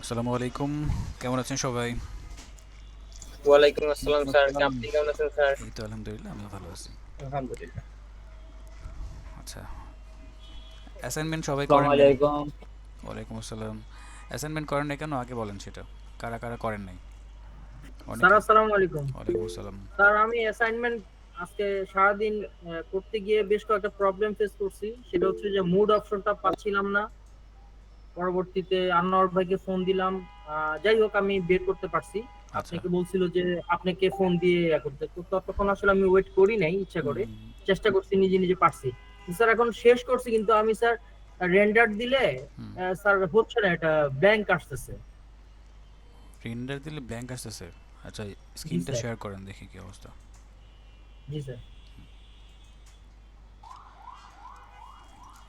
আসসালামু আলাইকুম। কেমন আছেন সবাই? ওয়ালাইকুম আসসালাম স্যার, আপনি কেমন আছেন স্যার? এই তো আলহামদুলিল্লাহ আমিও ভালো আছি। আলহামদুলিল্লাহ। আচ্ছা, অ্যাসাইনমেন্ট সবাই আসসালামু করেন নাই? আলাইকুম। ওয়ালাইকুম আসসালাম। অ্যাসাইনমেন্ট করেন নাই কেন আগে বলেন সেটা। কারা কারা করেন নাই? স্যার অনেকে। আসসালামু আলাইকুম। ওয়ালাইকুম আসসালাম। স্যার আমি অ্যাসাইনমেন্ট আজকে সারাদিন করতে গিয়ে বেশ কয়েকটা প্রবলেম ফেস করছি। সেটা হচ্ছে যে মুড অপশনটা পাচ্ছিলাম না। পরবর্তীতে আনোয়ার ভাইকে ফোন দিলাম। যাই হোক আমি বের করতে পারছি। আচ্ছা। আপনাকে বলছিল যে আপনাকে ফোন দিয়ে করতে, তো ততক্ষণ আসলে আমি ওয়েট করি নাই ইচ্ছা করে। হুম। চেষ্টা করছি নিজে নিজে পারছি। স্যার এখন শেষ করছি কিন্তু আমি স্যার রেন্ডার দিলে হুম। স্যার হচ্ছে না, এটা ব্ল্যাঙ্ক আসতেছে। রেন্ডার দিলে ব্ল্যাঙ্ক আসতেছে। আচ্ছা, জি স্ক্রিনটা স্যার। শেয়ার করেন দেখি কি অবস্থা। জি স্যার।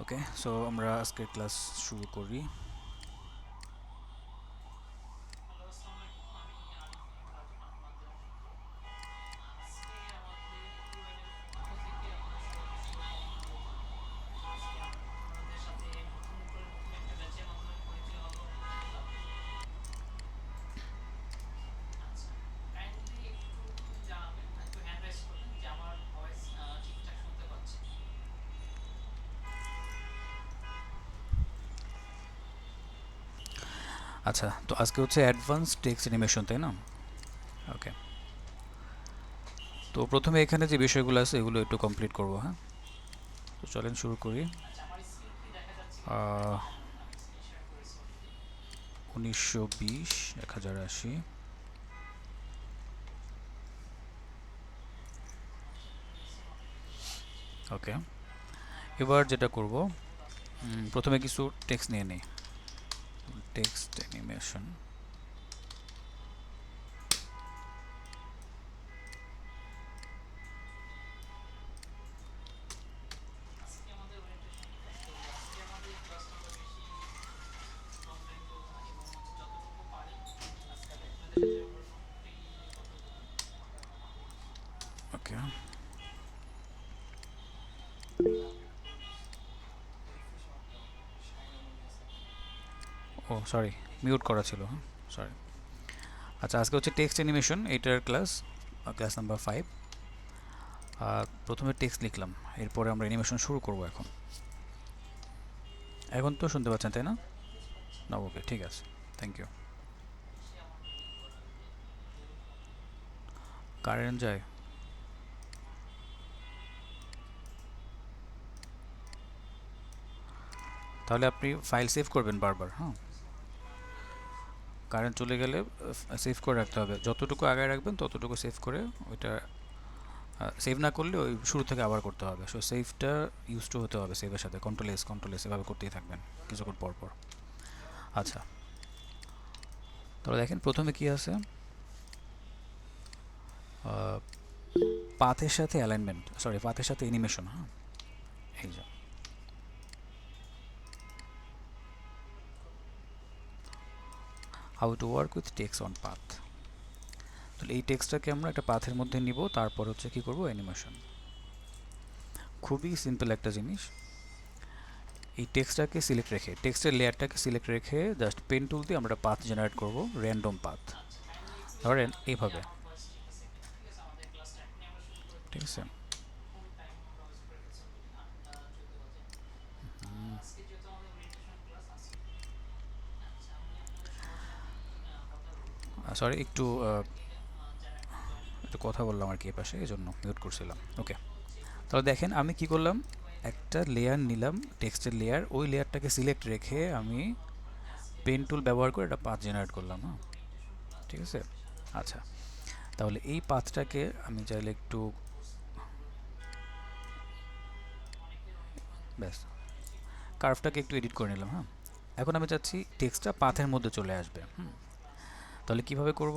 ওকে, সো আমরা আজকে ক্লাস শুরু করি। আচ্ছা, তো আজকে হচ্ছে অ্যাডভান্স টেক্সট অ্যানিমেশন, তাই না? ওকে, তো প্রথমে এখানে যে বিষয়গুলো আছে এগুলো একটু কমপ্লিট করব। হ্যাঁ, তো চলেন শুরু করি। 1920, 1080। ওকে, এবার যেটা করব, প্রথমে কিছু টেক্সট নিয়ে নিই। Text animation. Okay, oh sorry, mute করা ছিল। হ্যাঁ, সরি। আচ্ছা, আজকে হচ্ছে টেক্সট অ্যানিমেশন, এইটার ক্লাস, ক্লাস নাম্বার 5। প্রথমে টেক্সট লিখলাম, এরপরে আমরা অ্যানিমেশন শুরু করব। এখন এখন তো শুনতে পাচ্ছেন, তাই না? না, ওকে, ঠিক আছে, থ্যাংক ইউ। কারেন্ট যায়? তাহলে আপনি ফাইল সেভ করবেন বারবার। হ্যাঁ, কারেন্ট চলে গেলে সেভ করে রাখতে হবে। যতটুকু আগায় রাখবেন ততটুকু সেভ করে ওইটা, সেভ না করলে ওই শুরু থেকে আবার করতে হবে। সো সেভটা ইউজ টু হতে হবে, সেভের সাথে কন্ট্রোল এস এভাবে করতেই থাকবেন কিছুক্ষণ পর পর। আচ্ছা, তাহলে দেখেন প্রথমে কি আছে, পাথের সাথে অ্যালাইনমেন্ট, সরি পাথের সাথে অ্যানিমেশন। হ্যাঁ, এই যে how to work with text on path. তাহলে এই টেক্সটটাকে আমরা একটা পাথের মধ্যে নিব, তারপর হচ্ছে কি করব, অ্যানিমেশন। খুবই সিম্পল একটা জিনিস। এই টেক্সটটাকে সিলেক্ট রেখে, টেক্সটের লেয়ারটাকে সিলেক্ট রেখে জাস্ট পেন টুল দিয়ে আমরা পাথ জেনারেট করব, র্যান্ডম পাথ। ধরেন এইভাবে, ঠিক আছে? সরি, একটু একটু কথা বললাম আর কি এ পাশে, এই জন্য মিউট করছিলাম। ওকে, তাহলে দেখেন আমি কি করলাম, একটা লেয়ার নিলাম, টেক্সটের লেয়ার, ওই লেয়ারটাকে সিলেক্ট রেখে আমি পেন টুল ব্যবহার করে একটা পাথ জেনারেট করলাম। হ্যাঁ, ঠিক আছে। আচ্ছা, তাহলে এই পাথটাকে আমি চাইলে একটু, ব্যাস, কার্ভটাকে একটু এডিট করে নিলাম। হ্যাঁ, এখন আমি চাচ্ছি টেক্সটটা পাথের মধ্যে চলে আসবে। তাহলে কিভাবে করব,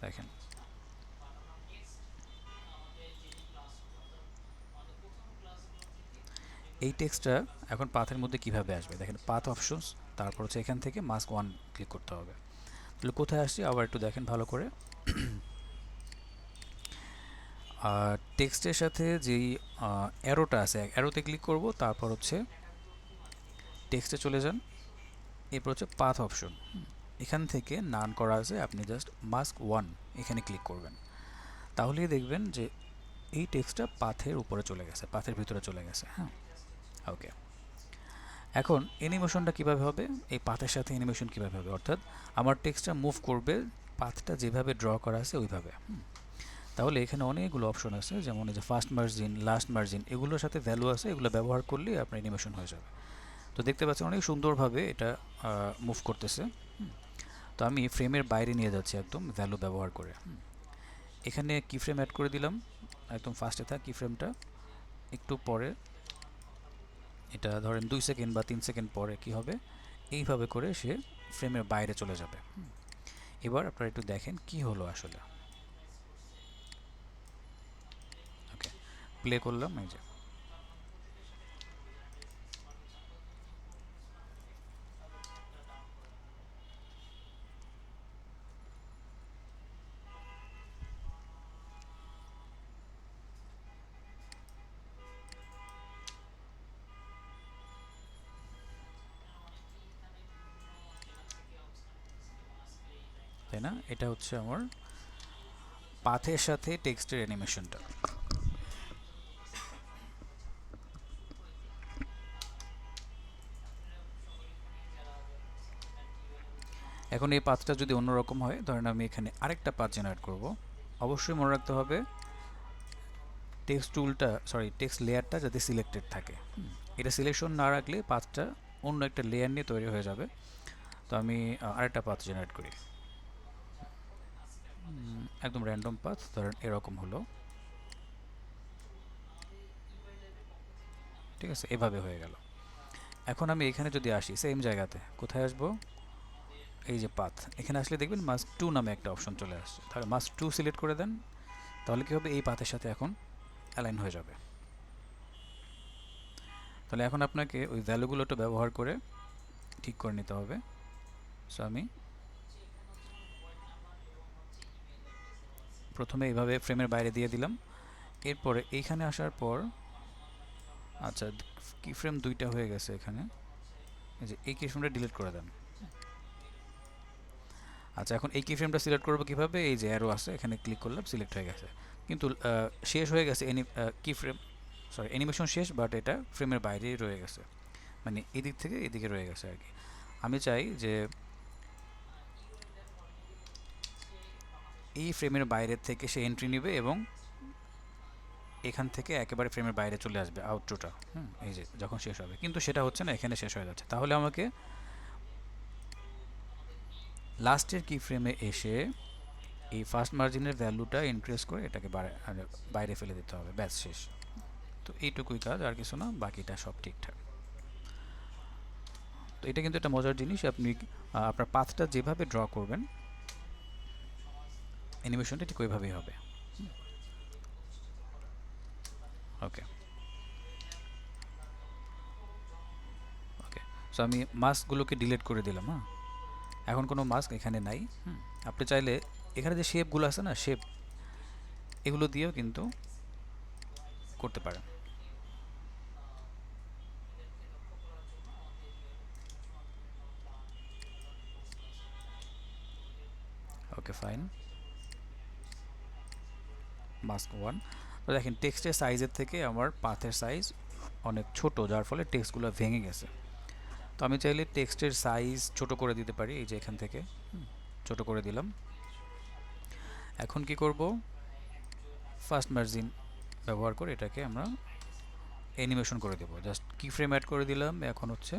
দেখেন। এই টেক্সটটা এখন পাথের মধ্যে কিভাবে আসবে, দেখেন পাথ অপশনস, তারপর হচ্ছে এখান থেকে মাস্ক 1 ক্লিক করতে হবে। তাহলে কোথায় আসছি আবার একটু দেখেন ভালো করে। টেক্সটের সাথে যেই অ্যারোটা আছে, অ্যারোতে ক্লিক করব, তারপর হচ্ছে টেক্সটে চলে যান, এরপর হচ্ছে পাথ অপশন। এখান থেকে নান করা আছে, আপনি জাস্ট মাস্ক 1 এখানে ক্লিক করবেন, তাহলেই দেখবেন যে এই টেক্সটটা পাথের উপরে চলে গেছে, পাথের ভিতরে চলে গেছে। হ্যাঁ, ওকে। এখন অ্যানিমেশনটা কিভাবে হবে, এই পাথের সাথে অ্যানিমেশন কিভাবে হবে, অর্থাৎ আমার টেক্সটটা মুভ করবে পাথটা যেভাবে ড্র করা আছে ওইভাবে। তাহলে এখানে অনেকগুলো অপশন আছে, যেমন এই যে ফার্স্ট মার্জিন, লাস্ট মার্জিন, এগুলোর সাথে ভ্যালু আছে, এগুলো ব্যবহার করলে আপনার অ্যানিমেশন হয়ে যাবে। তো দেখতে পাচ্ছেন অনেক সুন্দরভাবে এটা মুভ করতেছে। তো আমি ফ্রেমের বাইরে নিয়ে যাচ্ছি একদম ভ্যালু ব্যবহার করে। এখানে কি ফ্রেম অ্যাড করে দিলাম, একদম ফার্স্টে থাক কি ফ্রেমটা, একটু পরে এটা ধরেন 2 সেকেন্ড বা 3 সেকেন্ড পরে কি হবে, এইভাবে করে সে ফ্রেমের বাইরে চলে যাবে। এবার আপনারা একটু দেখেন কি হলো আসলে। ওকে, প্লে করলাম, এই যে তাই না, এটা হচ্ছে আমার পাথের সাথে টেক্সটের অ্যানিমেশনটা। এখন এই পাথটা যদি অন্যরকম হয়, ধরেন আমি এখানে আরেকটা পাথ জেনারেট করব, অবশ্যই মনে রাখতে হবে টেক্সট টুলটা, সরি টেক্সট লেয়ারটা যাতে সিলেক্টেড থাকে। এটা সিলেকশন না রাখলে পাথটা অন্য একটা লেয়ার নিয়ে তৈরি হয়ে যাবে। তো আমি আরেকটা পাথ জেনারেট করি, একদম র্যান্ডম পাথ, ধরেন এরকম হলো, ঠিক আছে, এভাবে হয়ে গেল। এখন আমি এখানে যদি আসি সেম জায়গাতে, কোথায় আসবো, এই যে পাথ, এখানে আসলে দেখবেন মাস্ক 2 নামে একটা অপশন চলে আসছে, তাহলে মাস্ক 2 সিলেক্ট করে দেন, তাহলে কি হবে, এই পাথের সাথে এখন অ্যালাইন হয়ে যাবে। তাহলে এখন আপনাকে ওই ভ্যালুগুলোটা ব্যবহার করে ঠিক করে নিতে হবে। সো আমি প্রথমে এইভাবে ফ্রেমের বাইরে দিয়ে দিলাম, এরপরে এইখানে আসার পর, আচ্ছা কি ফ্রেম 2টা হয়ে গেছে এখানে, এই যে এই কি ফ্রেমটা ডিলিট করে দেন। আচ্ছা, এখন এই কি ফ্রেমটা সিলেক্ট করবো কিভাবে, এই যে অ্যারো আছে এখানে ক্লিক করলাম, সিলেক্ট হয়ে গেছে, কিন্তু শেষ হয়ে গেছে কি ফ্রেম, সরি অ্যানিমেশন শেষ, বাট এটা ফ্রেমের বাইরেই রয়ে গেছে, মানে এদিক থেকে এদিকে রয়ে গেছে আর কি। আমি চাই যে এই ফ্রেমের বাইরের থেকে সে এন্ট্রি নেবে এবং এখান থেকে একেবারে ফ্রেমের বাইরে চলে আসবে আউটরোটা, এই যে যখন শেষ হবে, কিন্তু সেটা হচ্ছে না, এখানে শেষ হয়ে যাচ্ছে। তাহলে আমাকে লাস্টের কি ফ্রেমে এসে এই ফার্স্ট মার্জিনের ভ্যালুটা ইনক্রিজ করে এটাকে বাইরে ফেলে দিতে হবে, ব্যাস শেষ। তো এইটুকুই কাজ, আর কিছু না, বাকিটা সব ঠিকঠাক। তো এটা কিন্তু একটা মজার জিনিস, আপনি আপনার পাথটা যেভাবে ড্র করবেন অ্যানিমেশনটা ঠিক ওইভাবেই হবে। ওকে ওকে, সো আমি মাস্কগুলোকে ডিলিট করে দিলাম। হ্যাঁ, এখন কোনো মাস্ক এখানে নাই। আপনি চাইলে এখানে যে শেপগুলো আছে না, শেপ, এগুলো দিয়েও কিন্তু করতে পারেন। Okay fine, mask 1। তো দেখেন টেক্সটের সাইজের থেকে আমার পাথের সাইজ অনেক ছোট, যার ফলে টেক্সটগুলো ভেঙে গেছে। তো আমি চাইলে টেক্সটের সাইজ ছোট করে দিতে পারি, এই যে এখান থেকে ছোট করে দিলাম। এখন কি করব, ফার্স্ট মার্জিন ব্যবহার করে এটাকে আমরা অ্যানিমেশন করে দেব, জাস্ট কি ফ্রেম অ্যাড করে দিলাম, এখন হচ্ছে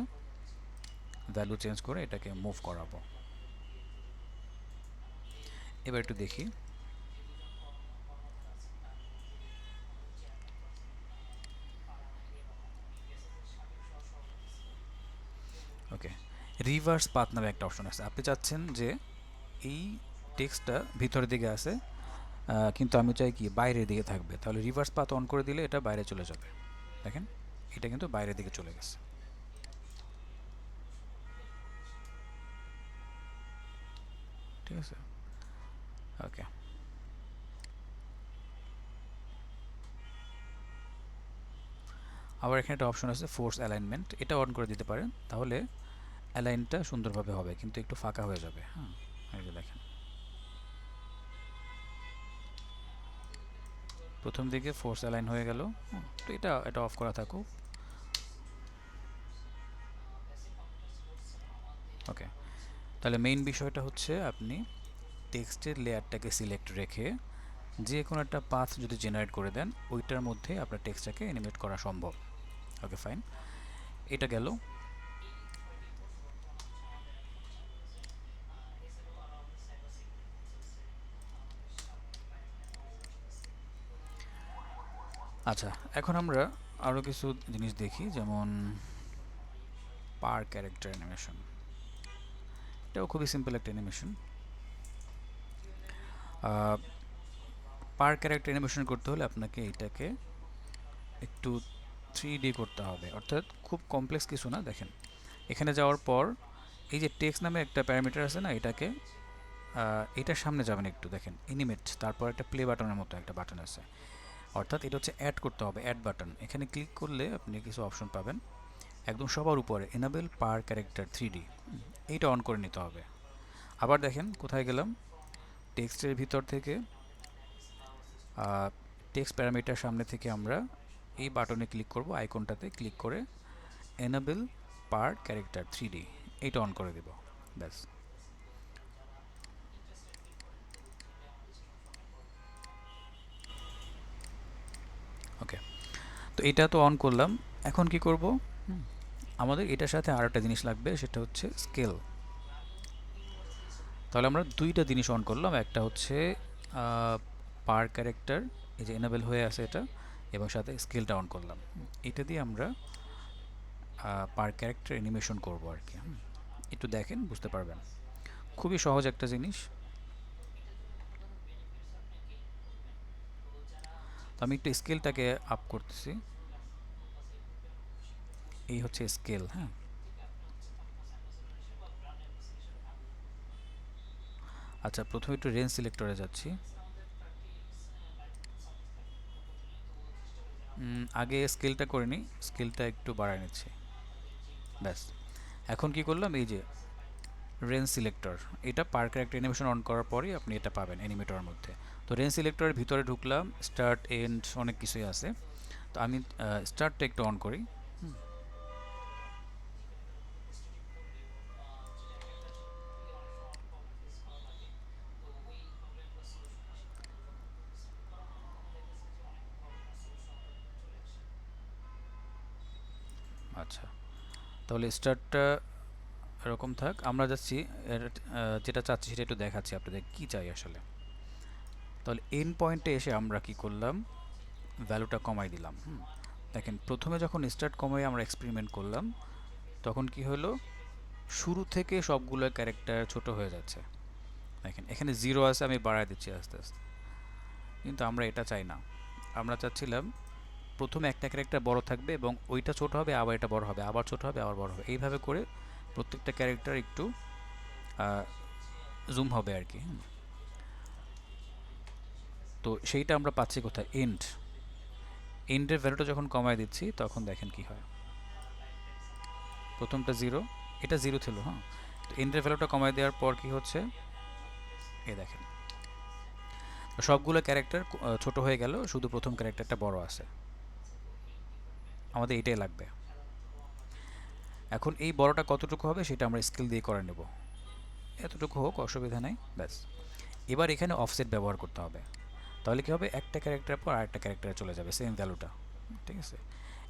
ভ্যালু চেঞ্জ করে এটাকে মুভ করাবো। এবার একটু দেখি, ওকে, রিভার্স পাথ নামে একটা অপশন আছে, আপনি চাচ্ছেন যে এই টেক্সটটা ভিতরের দিকে আছে, কিন্তু আমি চাই কি বাইরের দিকে থাকবে, তাহলে রিভার্স পাথ অন করে দিলে এটা বাইরে চলে যাবে। দেখেন এটা কিন্তু বাইরের দিকে চলে গেছে, ঠিক আছে। ওকে, আবার এখানে একটা অপশন আছে ফোর্স অ্যালাইনমেন্ট, এটা অন করে দিতে পারেন, তাহলে অ্যালাইনটা সুন্দরভাবে হবে, কিন্তু একটু ফাঁকা হয়ে যাবে। হ্যাঁ, এই যে দেখেন প্রথম দিকে ফোর্স অ্যালাইন হয়ে গেল। তো এটা এটা অফ করা থাকুক। ওকে, তাহলে মেইন বিষয়টা হচ্ছে আপনি টেক্সটের লেয়ারটাকে সিলেক্ট রেখে যে কোনো একটা পাথ যদি জেনারেট করে দেন, ওইটার মধ্যে আপনার টেক্সটটাকে অ্যানিমেট করা সম্ভব। ওকে ফাইন, এটা গেল। আচ্ছা, এখন আমরা আরও কিছু জিনিস দেখি, যেমন পার ক্যারেক্টার অ্যানিমেশন। এটাও খুবই সিম্পল একটা অ্যানিমেশন। পার ক্যারেক্টার অ্যানিমেশন করতে হলে আপনাকে এটাকে একটু 3D করতে হবে, অর্থাৎ খুব কমপ্লেক্স কিছু না। দেখেন এখানে যাওয়ার পর এই যে টেক্সট নামে একটা প্যারামিটার আছে না, এটাকে এটার সামনে যাবেন একটু, দেখেন অ্যানিমেট, তারপর একটা প্লে বাটনের মতো একটা বাটন আছে, অর্থাৎ এটা হচ্ছে অ্যাড করতে হবে, অ্যাড বাটন। এখানে ক্লিক করলে আপনি কিছু অপশন পাবেন, একদম সবার উপরে এনাবেল পার ক্যারেক্টার 3D, এইটা অন করে নিতে হবে। আবার দেখেন কোথায় গেলাম, টেক্সটের ভিতর থেকে টেক্সট প্যারামিটার সামনে থেকে আমরা এই বাটনে ক্লিক করব, আইকনটাতে ক্লিক করে এনাবেল পার ক্যারেক্টার 3D এইটা অন করে দেব, ব্যাস। ওকে, তো এটা তো অন করলাম। এখন কি করব, আমাদের এটার সাথে আর একটা জিনিস লাগবে, সেটা হচ্ছে স্কেল। তাহলে আমরা দুইটা জিনিস অন করলাম, একটা হচ্ছে পার ক্যারেক্টার, এই যে এনাবেল হয়ে আছে এটা, এবং সাথে স্কেলটা অন করলাম। এটা দিয়ে আমরা পার ক্যারেক্টার অ্যানিমেশন করব আর কি। একটু দেখেন, বুঝতে পারবেন, খুবই সহজ একটা জিনিস। তো আমি একটু স্কেলটাকে আপ করতেছি, এই হচ্ছে স্কেল। হ্যাঁ, আচ্ছা প্রথমে একটু রেঞ্জ সিলেক্টরে যাচ্ছি। আগে স্কেলটা করে নিই, স্কেলটা একটু বাড়ায় নিচ্ছি, ব্যাস। এখন কি করলাম, এই যে রেঞ্জ সিলেক্টর, এটা পার ক্যারেক্টার অ্যানিমেশন অন করার পরেই আপনি এটা পাবেন অ্যানিমেটরের মধ্যে। তো রেঞ্জ সিলেক্টরের ভিতরে ঢুকলাম, স্টার্ট এন্ড অনেক কিছুই আছে, তো আমি স্টার্টটা একটু অন করি। আচ্ছা, তাহলে স্টার্টটা এরকম থাক, আমরা যাচ্ছি যেটা চাচ্ছি সেটা একটু দেখাচ্ছি আপনাদের কি চাই আসলে। তাহলে এন্ড পয়েন্টে এসে আমরা কি করলাম, ভ্যালুটা কমাই দিলাম। দেখেন প্রথমে যখন স্টার্ট কমাই আমরা এক্সপেরিমেন্ট করলাম, তখন কি হলো, শুরু থেকে সবগুলো ক্যারেক্টার ছোট হয়ে যাচ্ছে। দেখেন এখানে 0 আছে, আমি বাড়ায় দিচ্ছি আস্তে আস্তে, কিন্তু আমরা এটা চাই না। আমরা চাচ্ছিলাম প্রথমে একটা ক্যারেক্টার বড় থাকবে এবং ওইটা ছোট হবে, আবার এটা বড় হবে, আবার ছোট হবে, আবার বড় হবে, এইভাবে করে প্রত্যেকটা ক্যারেক্টার একটু জুম হবে আর কি। তো সেইটা আমরা পাচ্ছি কোথায়, এন্ডের ভ্যালুটা যখন কমায় দিচ্ছি তখন দেখেন কি হয়, প্রথমটা 0, এটা 0 ছিল। হ্যাঁ, তো এন্ডের ভ্যালুটা কমায় দেওয়ার পর কি হচ্ছে, এই দেখেন সবগুলো ক্যারেক্টার ছোট হয়ে গেল, শুধু প্রথম ক্যারেক্টারটা বড় আছে। আমাদের এটাই লাগবে। এখন এই বড়টা কতটুকু হবে সেটা আমরা স্কেল দিয়ে করে নেব, এতটুকু হোক, অসুবিধা নেই, ব্যাস। এবার এখানে অফসেট ব্যবহার করতে হবে, তাহলে কি হবে, একটা ক্যারেক্টার পর আরেকটা ক্যারেক্টারে চলে যাবে সেম ভ্যালুটা, ঠিক আছে।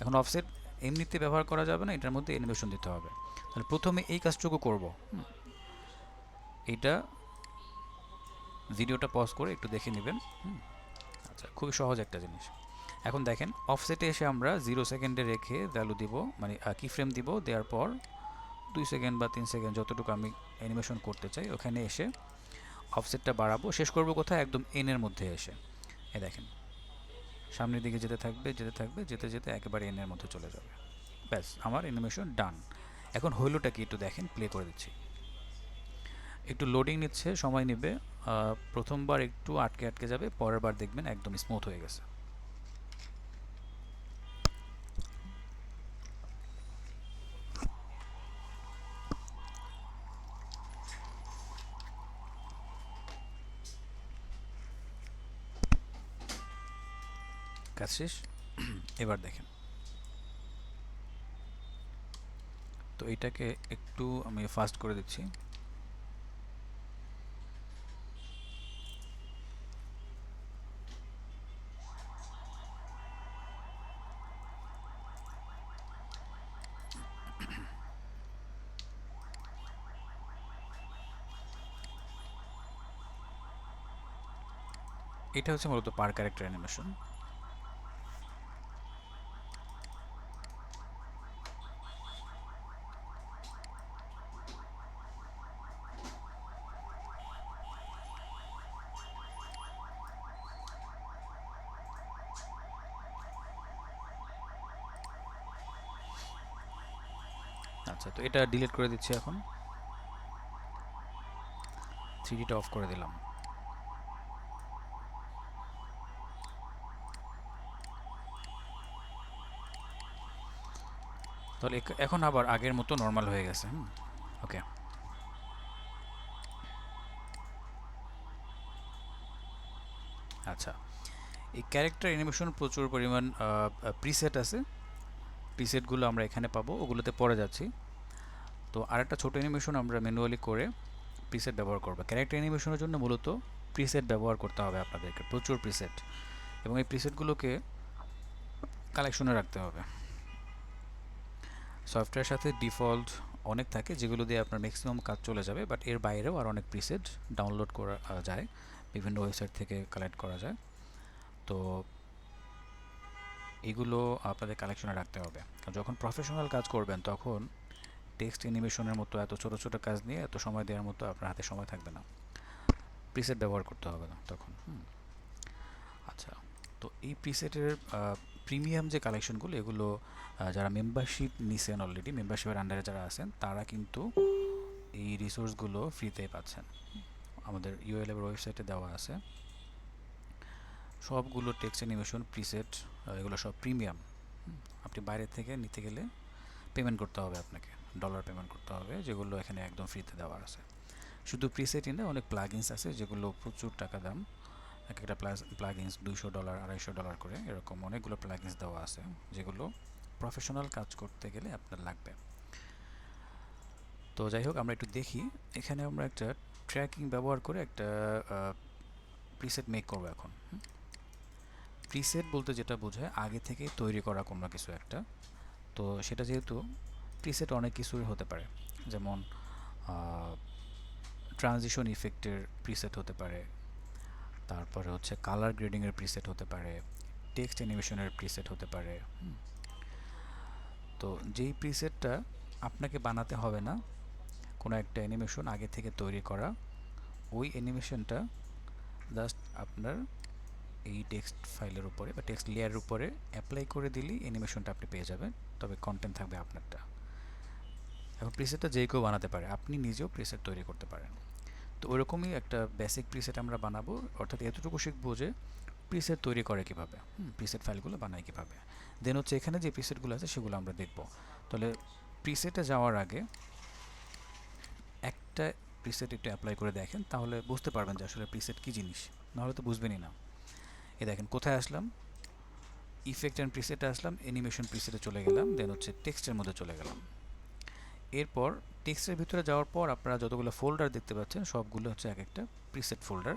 এখন অফসেট এমনিতে ব্যবহার করা যাবে না, এটার মধ্যে অ্যানিমেশন দিতে হবে। তাহলে প্রথমে এই কাজটুকু করব, এইটা ভিডিওটা পজ করে একটু দেখে নেবেন। আচ্ছা, খুবই সহজ একটা জিনিস। এখন দেখেন অফসেটে এসে আমরা 0 সেকেন্ডে রেখে ভ্যালু দিব, মানে কি ফ্রেম দিব, দেওয়ার পর 2 সেকেন্ড বা 3 সেকেন্ড যতটুকু আমি অ্যানিমেশন করতে চাই ওখানে এসে অফসেটটা বাড়াবো, শেষ করব কোথায়, একদম এনের মধ্যে এসে। এ দেখেন সামনের দিকে যেতে থাকবে, যেতে থাকবে, যেতে যেতে একেবারে এনের মধ্যে চলে যাবে, ব্যাস আমার অ্যানিমেশন ডান। এখন হইলোটা কি একটু দেখেন, প্লে করে দিচ্ছি, একটু লোডিং নিচ্ছে, সময় নেবে, প্রথমবার একটু আটকে আটকে যাবে, পরের বার দেখবেন একদম স্মুথ হয়ে গেছে। কাজ শেষ। এবার দেখেন, তো এটাকে একটু আমি ফাস্ট করে দিচ্ছি। এটা হচ্ছে মূলত পার ক্যারেক্টার অ্যানিমেশন। আচ্ছা, তো এটা ডিলিট করে দিচ্ছি এখন, 3Dটা অফ করে দিলাম। তাহলে এখন আবার আগের মতো নর্মাল হয়ে গেছে। ওকে, আচ্ছা, এই ক্যারেক্টার অ্যানিমেশন প্রচুর পরিমাণ প্রিসেট আছে। প্রিসেটগুলো আমরা এখানে পাবো, ওগুলোতে পরে যাচ্ছি। তো আরেকটা ছোট অ্যানিমেশন আমরা ম্যানুয়ালি করে প্রিসেট ব্যবহার করব। ক্যারেক্টার অ্যানিমেশনের জন্য মূলত প্রিসেট ব্যবহার করতে হবে আপনাদেরকে, প্রচুর প্রিসেট, এবং এই প্রিসেটগুলোকে কালেকশনে রাখতে হবে। সফটওয়্যারের সাথে ডিফল্ট অনেক থাকে যেগুলো দিয়ে আপনার ম্যাক্সিমাম কাজ চলে যাবে, বাট এর বাইরেও আর অনেক প্রিসেট ডাউনলোড করা যায়, বিভিন্ন ওয়েবসাইট থেকে কালেক্ট করা যায়। তো এগুলো আপনাদের কালেকশনে রাখতে হবে। যখন প্রফেশনাল কাজ করবেন তখন টেক্সট অ্যানিমেশনের মতো এত ছোট ছোট কাজ নিয়ে এত সময় দেওয়ার মতো আপনার হাতে সময় থাকবে না, প্রিসেট ব্যবহার করতে হবে না তখন। আচ্ছা, তো এই প্রিসেটের প্রিমিয়াম যে কালেকশনগুলো, এগুলো যারা মেম্বারশিপ নিছেন অলরেডি, মেম্বারশিপের আন্ডারে যারা আছেন, তারা কিন্তু এই রিসোর্সগুলো ফ্রিতেই পাচ্ছেন। আমাদের ইউএলএর ওয়েবসাইটে দেওয়া আছে সবগুলো টেক্সট অ্যানিমেশন প্রিসেট, এগুলো সব প্রিমিয়াম। আপনি বাইরে থেকে নিতে গেলে পেমেন্ট করতে হবে, আপনাকে ডলার পেমেন্ট করতে হবে, যেগুলো এখানে একদম ফ্রিতে দেওয়া আছে। শুধু প্রিসেটই না, অনেক প্লাগইনস আছে যেগুলো প্রচুর টাকা দাম, এক একটা প্লাগইনস $200 $250 করে, এরকম অনেকগুলো প্লাগইনস দেওয়া আছে যেগুলো প্রফেশনাল কাজ করতে গেলে আপনার লাগবে। তো যাই হোক, আমরা একটু দেখি, এখানে আমরা একটা ট্র্যাকিং ব্যবহার করে একটা প্রিসেট মেক করবো এখন। প্রিসেট বলতে যেটা বোঝায় আগে থেকে তৈরি করা কোনো কিছু একটা। তো সেটা যেহেতু প্রিসেট অনেক কিছুই হতে পারে, যেমন ট্রানজিশন ইফেক্টের প্রিসেট হতে পারে, তারপরে হচ্ছে কালার গ্রেডিংয়ের প্রিসেট হতে পারে, টেক্সট অ্যানিমেশনের প্রিসেট হতে পারে। তো যেই প্রিসেটটা আপনাকে বানাতে হবে না, কোনো একটা অ্যানিমেশন আগে থেকে তৈরি করা, ওই অ্যানিমেশনটা জাস্ট আপনার এই টেক্সট ফাইলের উপরে বা টেক্সট লেয়ারের উপরে অ্যাপ্লাই করে দিলেই অ্যানিমেশনটা আপনি পেয়ে যাবেন, তবে কন্টেন্ট থাকবে আপনারটা। এখন প্রিসেটটা যে কেউ বানাতে পারে, আপনি নিজেও প্রিসেট তৈরি করতে পারেন। তো ওইরকমই একটা বেসিক প্রিসেট আমরা বানাবো, অর্থাৎ এতটুকু শিখবো যে প্রিসেট তৈরি করে কীভাবে, প্রিসেট ফাইলগুলো বানায় কীভাবে। দেন হচ্ছে এখানে যে প্রিসেটগুলো আছে সেগুলো আমরা দেখব। তাহলে প্রিসেটে যাওয়ার আগে একটা প্রিসেট একটু অ্যাপ্লাই করে দেখেন, তাহলে বুঝতে পারবেন যে আসলে প্রিসেট কী জিনিস, নাহলে তো বুঝবেনই না। এ দেখেন কোথায় আসলাম, ইফেক্ট অ্যান্ড প্রিসেটে আসলাম, অ্যানিমেশন প্রিসেটে চলে গেলাম, দেন হচ্ছে টেক্সটের মধ্যে চলে গেলাম। এরপর টেক্সটের ভিতরে যাওয়ার পর আপনারা যতগুলো ফোল্ডার দেখতে পাচ্ছেন সবগুলো হচ্ছে এক একটা প্রিসেট ফোল্ডার।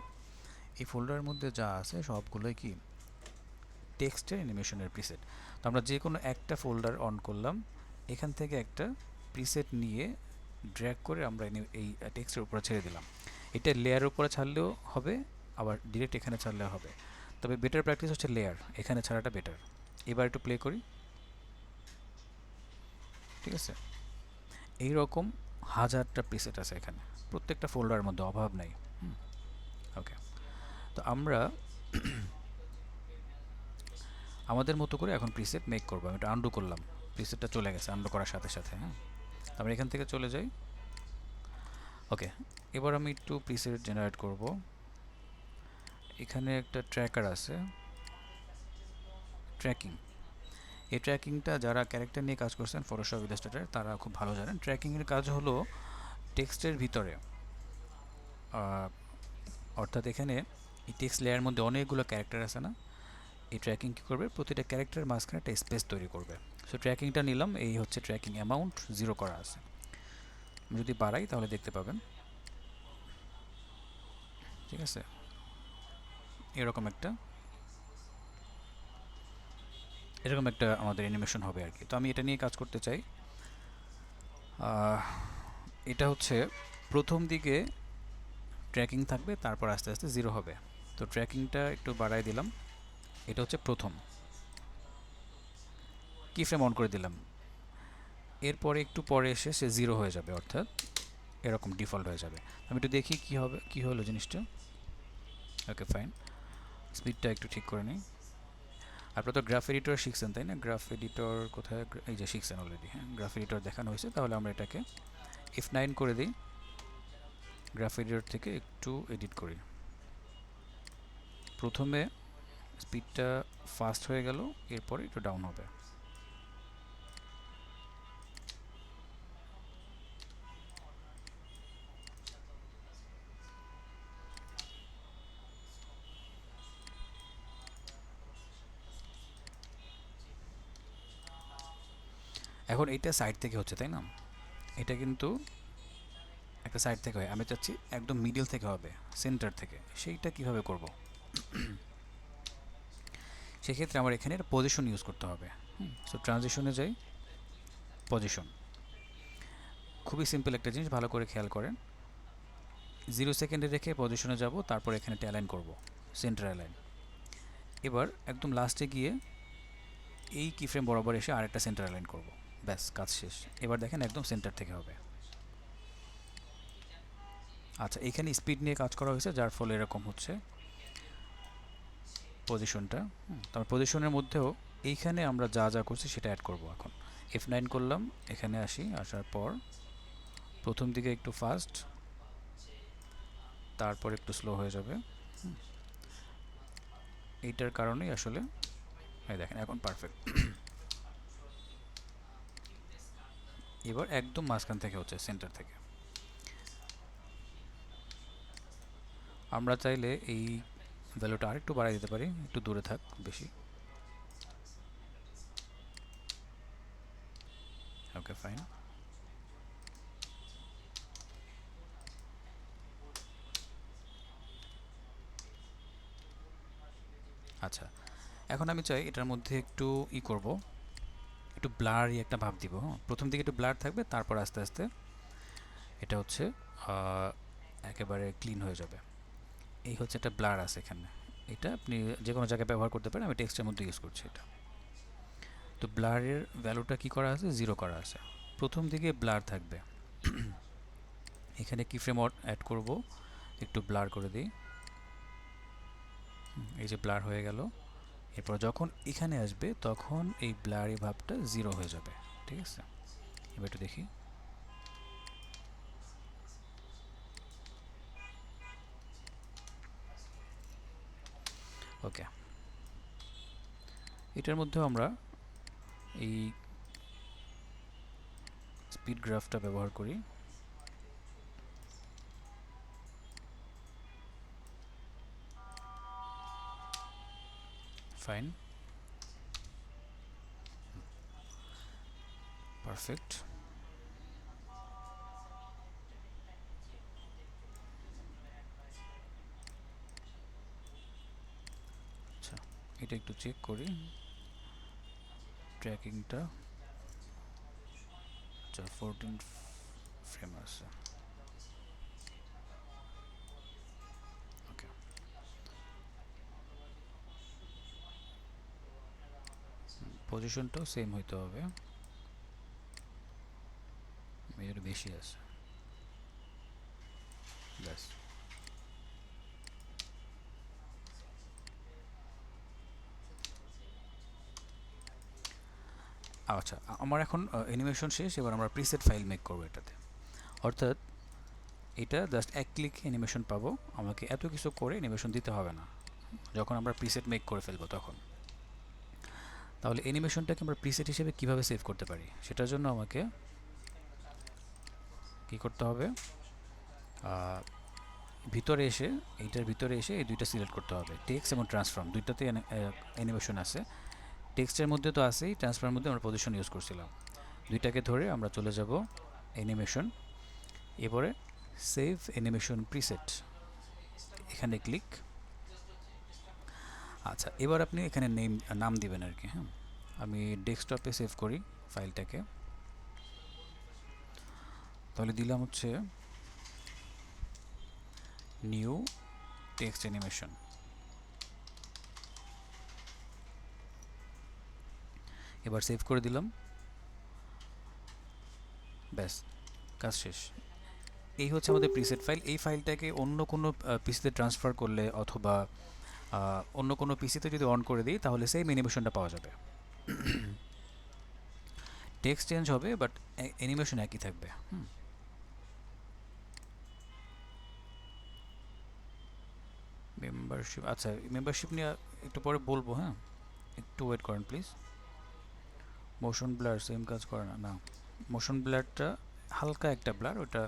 এই ফোল্ডারের মধ্যে যা আছে সবগুলোই কি টেক্সটের অ্যানিমেশনের প্রিসেট। তো আমরা যে কোনো একটা ফোল্ডার অন করলাম, এখান থেকে একটা প্রিসেট নিয়ে ড্র্যাগ করে আমরা এই টেক্সটের উপরে ছেড়ে দিলাম। এটা লেয়ারের উপরে ছাড়লেও হবে, আবার ডিরেক্ট এখানে ছাড়লেও হবে, তবে বেটার প্র্যাকটিস হচ্ছে লেয়ার, এখানে ছাড়াটা বেটার। এবার একটু প্লে করি, ঠিক আছে। এইরকম হাজারটা প্রিসেট আছে এখানে, প্রত্যেকটা ফোল্ডারের মধ্যে, অভাব নাই। ওকে, তো আমরা আমাদের মতো করে এখন প্রিসেট মেক করবো। আমি এটা আন্ডু করলাম, প্রিসেটটা চলে গেছে আন্ডু করার সাথে সাথে। আমরা এখান থেকে চলে যাই। ওকে, এবার আমি একটু প্রিসেট জেনারেট করব। এখানে একটা ট্র্যাকার আছে, ট্র্যাকিং। এই ট্র্যাকিংটা যারা ক্যারেক্টার নিয়ে কাজ করছেন ফটোশপ ইলাস্ট্রেটর তারা খুব ভালো জানেন। ট্র্যাকিংয়ের কাজ হলো টেক্সটের ভিতরে, অর্থাৎ এখানে এই টেক্সট লেয়ারের মধ্যে অনেকগুলো ক্যারেক্টার আছে না, এই ট্র্যাকিং কী করবে, প্রতিটা ক্যারেক্টারের মাঝখানে একটা স্পেস তৈরি করবে। সো ট্র্যাকিংটা নিলাম, এই হচ্ছে ট্র্যাকিং অ্যামাউন্ট 0 করা আছে। আমি যদি বাড়াই তাহলে দেখতে পাবেন, ঠিক আছে, এরকম একটা আমাদের অ্যানিমেশন হবে আর কি। তো আমি এটা নিয়ে কাজ করতে চাই। এটা হচ্ছে প্রথম দিকে ট্র্যাকিং থাকবে, তারপর আস্তে আস্তে 0 হবে। তো ট্র্যাকিংটা একটু বাড়াই দিলাম, এটা হচ্ছে প্রথম কি ফ্রেম অন করে দিলাম। এরপরে একটু পরে এসে সে 0 হয়ে যাবে, অর্থাৎ এরকম ডিফল্ট হয়ে যাবে। আমি একটু দেখি কি হবে, কি হলো জিনিসটা। ওকে ফাইন, স্পিডটা একটু ঠিক করে নিই। আপনারা তো গ্রাফ এডিটর শিখছেন তাই না? গ্রাফ এডিটর কোথায়, এই যে শিখছেন অলরেডি। হ্যাঁ, গ্রাফ এডিটর দেখানো হয়েছে। তাহলে আমরা এটাকে F9 করে দিই, গ্রাফ এডিটর থেকে একটু এডিট করি। প্রথমে স্পিডটা ফাস্ট হয়ে গেল, এরপরে একটু ডাউন হবে। এখন এইটা সাইড থেকে হচ্ছে তাই না? এটা কিন্তু একটা সাইড থেকে হয়, আমি চাচ্ছি একদম মিডল থেকে হবে, সেন্টার থেকে। সেইটা কিভাবে করব? সেক্ষেত্রে আমার এখানে পজিশন ইউজ করতে হবে। সো ট্রানজিশনে যাই, পজিশন, খুবই সিম্পল একটা জিনিস, ভালো করে খেয়াল করেন। 0 সেকেন্ডে রেখে পজিশনে যাব, তারপর এখানে অ্যালাইন করব, সেন্টার অ্যালাইন। এবার একদম লাস্টে গিয়ে এই কি ফ্রেম বরাবর এসে আরেকটা সেন্টার অ্যালাইন করব, ব্যাস কাজ শেষ। এবার দেখেন একদম সেন্টার থেকে হবে। আচ্ছা, এখানে স্পিড নিয়ে কাজ করা হয়েছে, যার ফলে এরকম হচ্ছে পজিশনটা। তারপর পজিশনের মধ্যেও এইখানে আমরা যা যা করছি সেটা অ্যাড করব। এখন F9 করলাম, এখানে আসি, আসার পর প্রথম দিকে একটু ফাস্ট, তারপর একটু স্লো হয়ে যাবে। এইটার কারণেই আসলে এই দেখেন এখন পারফেক্ট। এবার একদম মাঝখান থেকে হচ্ছে, সেন্টার থেকে। আমরা চাইলে এই ভ্যালুটা আরেকটু বাড়াই দিতে পারি, একটু দূরে থাক বেশি। Okay fine. আচ্ছা, এখন আমি চাই এটার মধ্যে একটু করব, একটু ব্লারই একটা ভাব দিব। প্রথম দিকে একটু ব্লার থাকবে, তারপর আস্তে আস্তে এটা হচ্ছে একেবারে ক্লিন হয়ে যাবে। এই হচ্ছে একটা ব্লার আছে এখানে, এটা আপনি যে কোনো জায়গায় ব্যবহার করতে পারেন, আমি টেক্সটের মধ্যে ইউজ করছি এটা। তো ব্লারের ভ্যালুটা কি করা আছে, 0 করা আছে। প্রথম দিকে ব্লার থাকবে। এখানে কি ফ্রেম অ্যাড করব, একটু ব্লার করে দিই, এই যে ব্লার হয়ে গেল। এরপর যখন এখানে আসবে তখন এই ব্লারি ভাবটা 0 হয়ে যাবে, ঠিক আছে? এবার একটু দেখি, ওকে। এটার মধ্যেও আমরা এই স্পিড গ্রাফটা ব্যবহার করি। Fine, perfect. আচ্ছা, এটা একটু চেক করি ট্র্যাকিংটা। আচ্ছা, 14 ফ্রেম আছে, ওকে। পজিশনটাও সেম হইতে হবে, মেজর বেশি আছে, ব্যাস। আচ্ছা, আমার এখন অ্যানিমেশন শেষ। এবার আমরা প্রিসেট ফাইল মেক করবো এটাতে, অর্থাৎ এটা জাস্ট এক ক্লিক অ্যানিমেশন পাবো, আমাকে এত কিছু করে অ্যানিমেশন দিতে হবে না যখন আমরা প্রিসেট মেক করে ফেলবো তখন। তাহলে অ্যানিমেশনটাকে আমরা প্রিসেট হিসেবে কিভাবে সেভ করতে পারি, সেটার জন্য আমাকে কি করতে হবে, ভিতরে এসে এইটার ভিতরে এসে এই দুইটা সিলেক্ট করতে হবে, টেক্সট এবং ট্রান্সফর্ম দুইটাতে অ্যানিমেশন আছে। টেক্সটের মধ্যে তো আছেই, ট্রান্সফর্মের মধ্যে আমরা পজিশন ইউজ করছিলাম। দুইটাকে ধরে আমরা চলে যাব অ্যানিমেশন, এরপরে সেভ অ্যানিমেশন প্রিসেট, এখানে ক্লিক। আচ্ছা, এবার আপনি এখানে নাম দিবেন আর কি। হ্যাঁ, আমি ডেস্কটপে সেভ করি ফাইলটাকে, তাহলে দিলাম হচ্ছে নিউ টেক্সট অ্যানিমেশন। এবার সেভ করে দিলাম, ব্যাস কাজ শেষ। এই হচ্ছে আমাদের প্রিসেট ফাইল। এই ফাইলটাকে অন্য কোনো পিসিতে ট্রান্সফার করলে অথবা অন্য কোনো পিসিতে যদি অন করে দিই তাহলে সেম অ্যানিমেশনটা পাওয়া যাবে। টেক্সট চেঞ্জ হবে বাট অ্যানিমেশন একই থাকবে। মেম্বারশিপ, আচ্ছা মেম্বারশিপ নিয়ে একটু পরে বলবো। হ্যাঁ, একটু ওয়েট করেন প্লিজ। মোশন ব্লার সেম কাজ করে না, না মোশন ব্লারটা হালকা একটা ব্লার, ওটা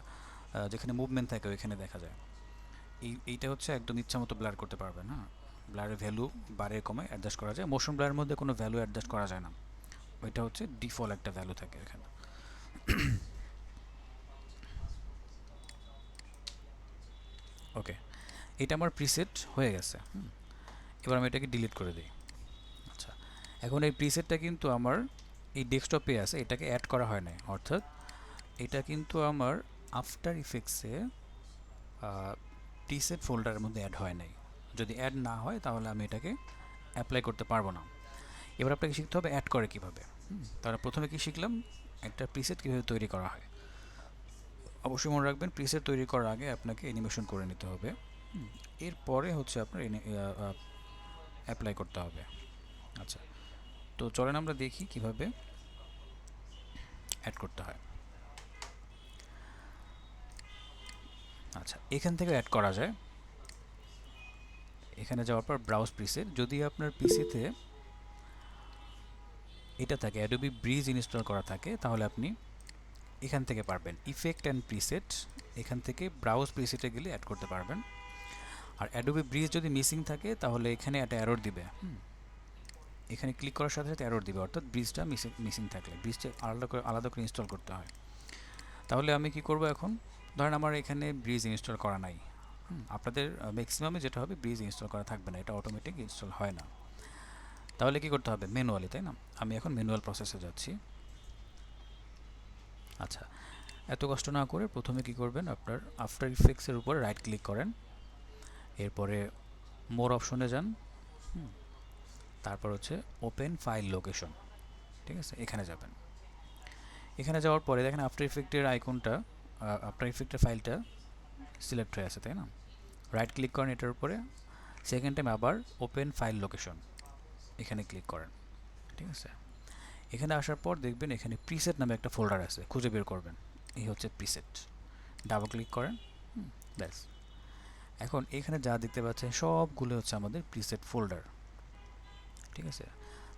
যেখানে মুভমেন্ট থাকে ওইখানে দেখা যায়। এইটা হচ্ছে একদম ইচ্ছা মতো ব্লার করতে পারবেন। হ্যাঁ, ব্লারের ভ্যালু বাড়ে কমে অ্যাডজাস্ট করা যায়, মোশন ব্লারের মধ্যে কোনো ভ্যালু অ্যাডজাস্ট করা যায় না, ওইটা হচ্ছে ডিফল্ট একটা ভ্যালু থাকে এখানে। ওকে, এটা আমার প্রিসেট হয়ে গেছে। এবার আমি এটাকে ডিলিট করে দিই। আচ্ছা, এখন এই প্রিসেটটা কিন্তু আমার এই ডেস্কটপে আছে, এটাকে অ্যাড করা হয় নাই, অর্থাৎ এটা কিন্তু আমার আফটার ইফেক্টসে প্রিসেট ফোল্ডারের মধ্যে অ্যাড হয় নাই। যদি অ্যাড না হয় তাহলে আমি এটাকে অ্যাপ্লাই করতে পারবো না। এবার আপনাকে শিখতে হবে অ্যাড করে কীভাবে। তাহলে প্রথমে কি শিখলাম, একটা প্রিসেট কীভাবে তৈরি করা হয়। অবশ্যই মনে রাখবেন প্রিসেট তৈরি করার আগে আপনাকে অ্যানিমেশন করে নিতে হবে, এরপরে হচ্ছে আপনার অ্যাপ্লাই করতে হবে। আচ্ছা, তো চলেন আমরা দেখি কিভাবে অ্যাড করতে হয়। আচ্ছা, এখান থেকে অ্যাড করা যায়। এখানে যাওয়ার পর ব্রাউজ প্রিসেট, যদি আপনার পিসিতে এটা থাকে অ্যাডোবি ব্রিজ ইনস্টল করা থাকে তাহলে আপনি এখান থেকে পারবেন ইফেক্ট অ্যান্ড প্রিসেট, এখান থেকে ব্রাউজ প্রিসেটে গেলে অ্যাড করতে পারবেন। আর অ্যাডোবি ব্রিজ যদি মিসিং থাকে তাহলে এখানে একটা এরর দিবে। এখানে ক্লিক করার সাথে সাথে এরর দিবে, অর্থাৎ ব্রিজটা মিসিং থাকলে ব্রিজটা আলাদা করে ইনস্টল করতে হয়। তাহলে আমি কি করব এখন, ধরেন আমার এখানে ব্রিজ ইনস্টল করা নাই। আপনাদের ম্যাক্সিমামে যেটা হবে ব্রিজ ইনস্টল করা থাকবে না, এটা অটোমেটিক ইনস্টল হয় না। তাহলে কি করতে হবে, ম্যানুয়ালি, তাই না? আমি এখন ম্যানুয়াল প্রসেসে যাচ্ছি। আচ্ছা, এত কষ্ট না করে প্রথমে কি করবেন, আপনার আফটার ইফেক্টসের উপরে রাইট ক্লিক করেন, এরপরে মোর অপশনে যান, তারপর হচ্ছে ওপেন ফাইল লোকেশন, ঠিক আছে, এখানে যাবেন। এখানে যাওয়ার পরে দেখেন আফটার ইফেক্টের আইকনটা, আফটার ইফেক্টের ফাইলটা সিলেক্ট হয়ে আছে, তাই না? রাইট ক্লিক করেন এটার উপরে, সেকেন্ড টাইম আবার ওপেন ফাইল লোকেশন, এখানে ক্লিক করেন, ঠিক আছে। এখানে আসার পর দেখবেন এখানে প্রিসেট নামে একটা ফোল্ডার আছে, খুঁজে বের করবেন, এই হচ্ছে প্রিসেট, ডাবল ক্লিক করেন, ব্যাস। এখন এখানে যা দেখতে পাচ্ছেন সবগুলো হচ্ছে আমাদের প্রিসেট ফোল্ডার, ঠিক আছে।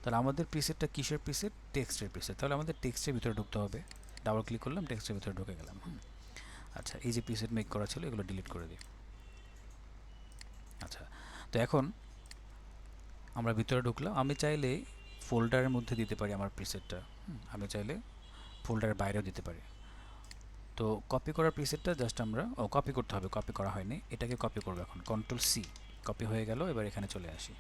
তাহলে আমাদের প্রিসেটটা কিসের প্রিসেট, টেক্সটের প্রিসেট, তাহলে আমাদের টেক্সটের ভিতরে ঢুকতে হবে। ডাবল ক্লিক করলাম, টেক্সটের ভিতরে ঢুকে গেলাম। আচ্ছা, এই যে প্রিসেট মেক করা ছিল এগুলো ডিলিট করে দিই। আচ্ছা, তো এখন আমরা ভিতরে ঢুকলাম, আমি চাইলে ফোল্ডারের মধ্যে দিতে পারি আমার প্রিসেটটা, আমি চাইলে ফোল্ডারের বাইরেও দিতে পারি। তো কপি করার প্রিসেটটা জাস্ট আমরা কপি করতে হবে, কপি করা হয়নি, এটাকে কপি করবো এখন, কন্ট্রোল সি, কপি হয়ে গেল। এবার এখানে চলে আসি,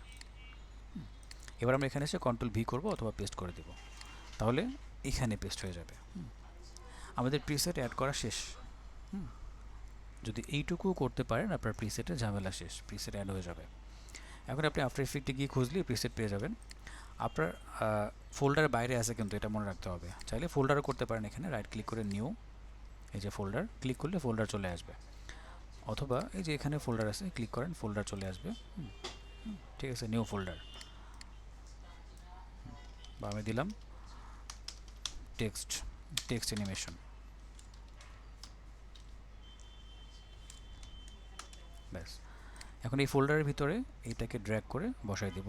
এবার আমরা এখানে এসে কন্ট্রোল ভি করবো অথবা পেস্ট করে দেব, তাহলে এখানে পেস্ট হয়ে যাবে। আমাদের প্রিসেট অ্যাড করা শেষ। যদি এইটুকু করতে পারেন আপনার প্রিসেটের ঝামেলা শেষ, প্রিসেট অ্যাড হয়ে যাবে। এখন আপনি আফটার ইফেক্টে গিয়ে খুঁজলে প্রিসেট পেয়ে যাবেন। আপনার ফোল্ডার বাইরে আছে কিন্তু, এটা মনে রাখতে হবে। চাইলে ফোল্ডারও করতে পারেন, এখানে রাইট ক্লিক করে নিউ, এই যে ফোল্ডার, ক্লিক করলে ফোল্ডার চলে আসবে, অথবা এই যে এখানে ফোল্ডার আছে, ক্লিক করেন, ফোল্ডার চলে আসবে, ঠিক আছে, নিউ ফোল্ডার, বা আমি দিলাম টেক্সট অ্যানিমেশন, ব্যাস। এখন এই ফোল্ডারের ভিতরে এটাকে ড্র্যাগ করে বসাই দেব।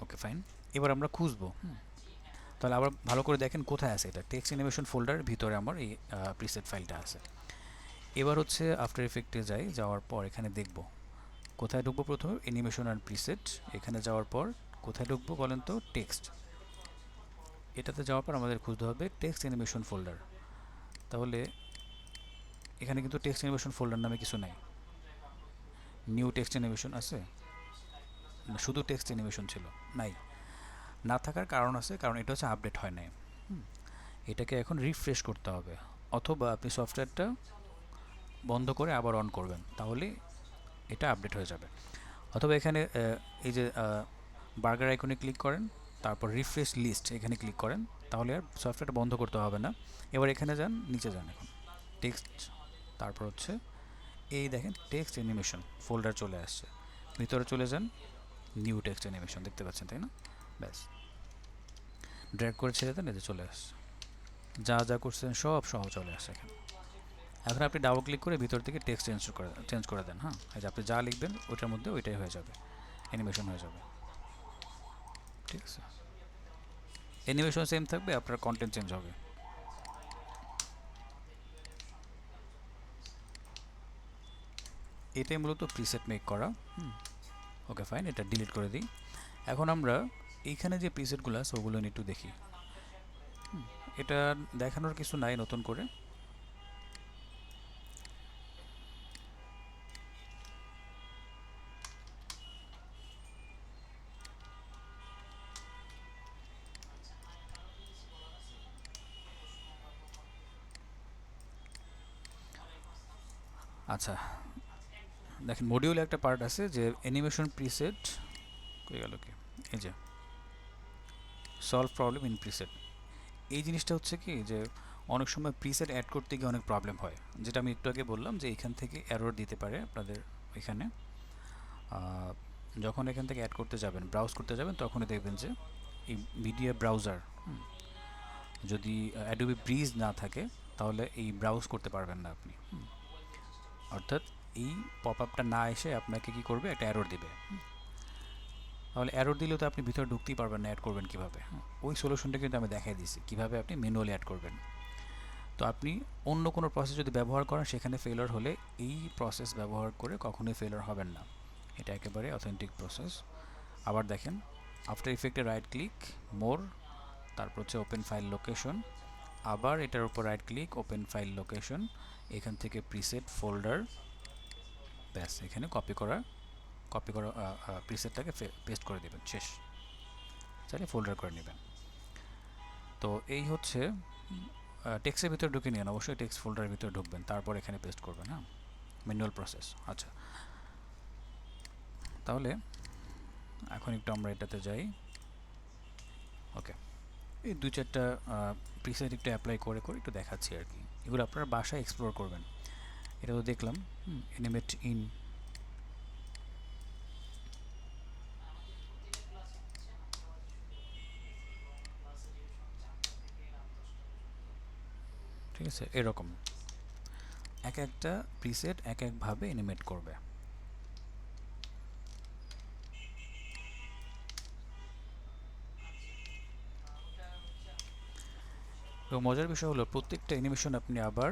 ওকে, ফাইন। এবার আমরা খুঁজবো, তাহলে আবার ভালো করে দেখেন কোথায় আছে এটা, টেক্সট অ্যানিমেশন ফোল্ডার ভিতরে আমার এই প্রিসেট ফাইলটা আছে। এবার হচ্ছে আফটার ইফেক্টে যাওয়ার পর এখানে দেখব কোথায় ঢুকবো। প্রথমে অ্যানিমেশন অ্যান্ড প্রিসেট, এখানে যাওয়ার পর কোথায় ঢুকবো বলেন তো, টেক্সট। এটাতে যাওয়ার পর আমাদের খুঁজতে হবে টেক্সট অ্যানিমেশন ফোল্ডার। তাহলে এখানে কিন্তু টেক্সট অ্যানিমেশন ফোল্ডার নামে কিছু নাই। নিউ টেক্সট অ্যানিমেশন আছে না, শুধু টেক্সট অ্যানিমেশন ছিল, নাই। না থাকার কারণ আছে, কারণ এটা হচ্ছে আপডেট হয় নাই। এটাকে এখন রিফ্রেশ করতে হবে, অথবা আপনি সফটওয়্যারটা বন্ধ করে আবার অন করবেন, তাহলে এটা আপডেট হয়ে যাবে। অথবা এখানে এই যে বার্গার আইকনে ক্লিক করেন, তারপর রিফ্রেশ লিস্ট এখানে ক্লিক করেন, তাহলে আর সফটওয়্যারটা বন্ধ করতে হবে না। এবার এখানে যান, নিচে যান, এখন টেক্সট, তারপর হচ্ছে এই দেখেন টেক্সট অ্যানিমেশন ফোল্ডার চলে আসছে, ভিতরে চলে যান, নিউ টেক্সট অ্যানিমেশন দেখতে পাচ্ছেন তাই না? ব্যাস, ড্র্যাগ করে ছেড়ে দেন, এতে চলে আসছে, যা যা করছেন সব সহ চলে আসে এখানে। এখন আপনি ডাবল ক্লিক করে ভিতর থেকে টেক্সট চেঞ্জ করে দেন। হ্যাঁ, এই যে আপনি যা লিখবেন ওইটার মধ্যে ওইটাই হয়ে যাবে, অ্যানিমেশন হয়ে যাবে। ঠিক আছে, অ্যানিমেশন সেম থাকবে, আপনার কন্টেন্ট চেঞ্জ হবে। এটাই মূলত প্রিসেট মেক করা। ওকে ফাইন, এটা ডিলিট করে দিই। এখন আমরা এইখানে যে প্রিসেটগুলো আছে ওগুলো একটু দেখি। এটা দেখানোর কিছু নাই নতুন করে। আচ্ছা দেখেন, মডিউলে একটা পার্ট আছে যে অ্যানিমেশন প্রিসেট, কই গেল কি, এই যে সলভ প্রবলেম ইন প্রিসেট। এই জিনিসটা হচ্ছে কি যে অনেক সময় প্রিসেট অ্যাড করতে গিয়ে অনেক প্রবলেম হয়, যেটা আমি একটু আগে বললাম যে এখান থেকে এরর দিতে পারে আপনাদের এখানে। যখন এখান থেকে অ্যাড করতে যাবেন, ব্রাউজ করতে যাবেন, তখনই দেখবেন যে এই মিডিয়া ব্রাউজার যদি অ্যাডোবি ব্রিজ না থাকে তাহলে এই ব্রাউজ করতে পারবেন না আপনি। অর্থাৎ এই পপ আপটা না এসে আপনাকে কি করবে, একটা এরর দিবে। তাহলে এরর দিলেও তো আপনি ভিতরে ঢুকতেই পারবেন না, অ্যাড করবেন কীভাবে? ওই সলিউশনটা কিন্তু আমি দেখাই দিয়েছি কীভাবে আপনি ম্যানুয়ালি অ্যাড করবেন। তো আপনি অন্য কোনো প্রসেস যদি ব্যবহার করেন, সেখানে ফেলার হলে এই প্রসেস ব্যবহার করে কখনোই ফেলার হবেন না, এটা একেবারে অথেন্টিক প্রসেস। আবার দেখেন, আফটার ইফেক্টে রাইট ক্লিক, মোর, তারপর হচ্ছে ওপেন ফাইল লোকেশন, আবার এটার উপর right click, open file location, এখান থেকে প্রিসেট ফোল্ডার, ব্যাস এখানে কপি করা প্রিসেটটাকে পেস্ট করে দেবেন, শেষ। চাইলে ফোল্ডার করে নেবেন। তো এই হচ্ছে টেক্সটের ভিতরে ঢুকে নিন, অবশ্যই টেক্সট ফোল্ডারের ভিতরে ঢুকবেন, তারপর এখানে পেস্ট করবেন। হ্যাঁ, ম্যানুয়াল প্রসেস। আচ্ছা, তাহলে এখন একটু আমরা এটাতে যাই। ওকে, এই দু চারটা প্রিসেট একটু অ্যাপ্লাই করে করে একটু দেখাচ্ছি আর কি, এগুলো আপনারা বাসায় এক্সপ্লোর করবেন। এটা তো দেখলাম অ্যানিমেট ইন, ঠিক আছে, এরকম এক একটা প্রিসেট এক একভাবে অ্যানিমেট করবে। এবং মজার বিষয় হলো প্রত্যেকটা অ্যানিমেশন আপনি আবার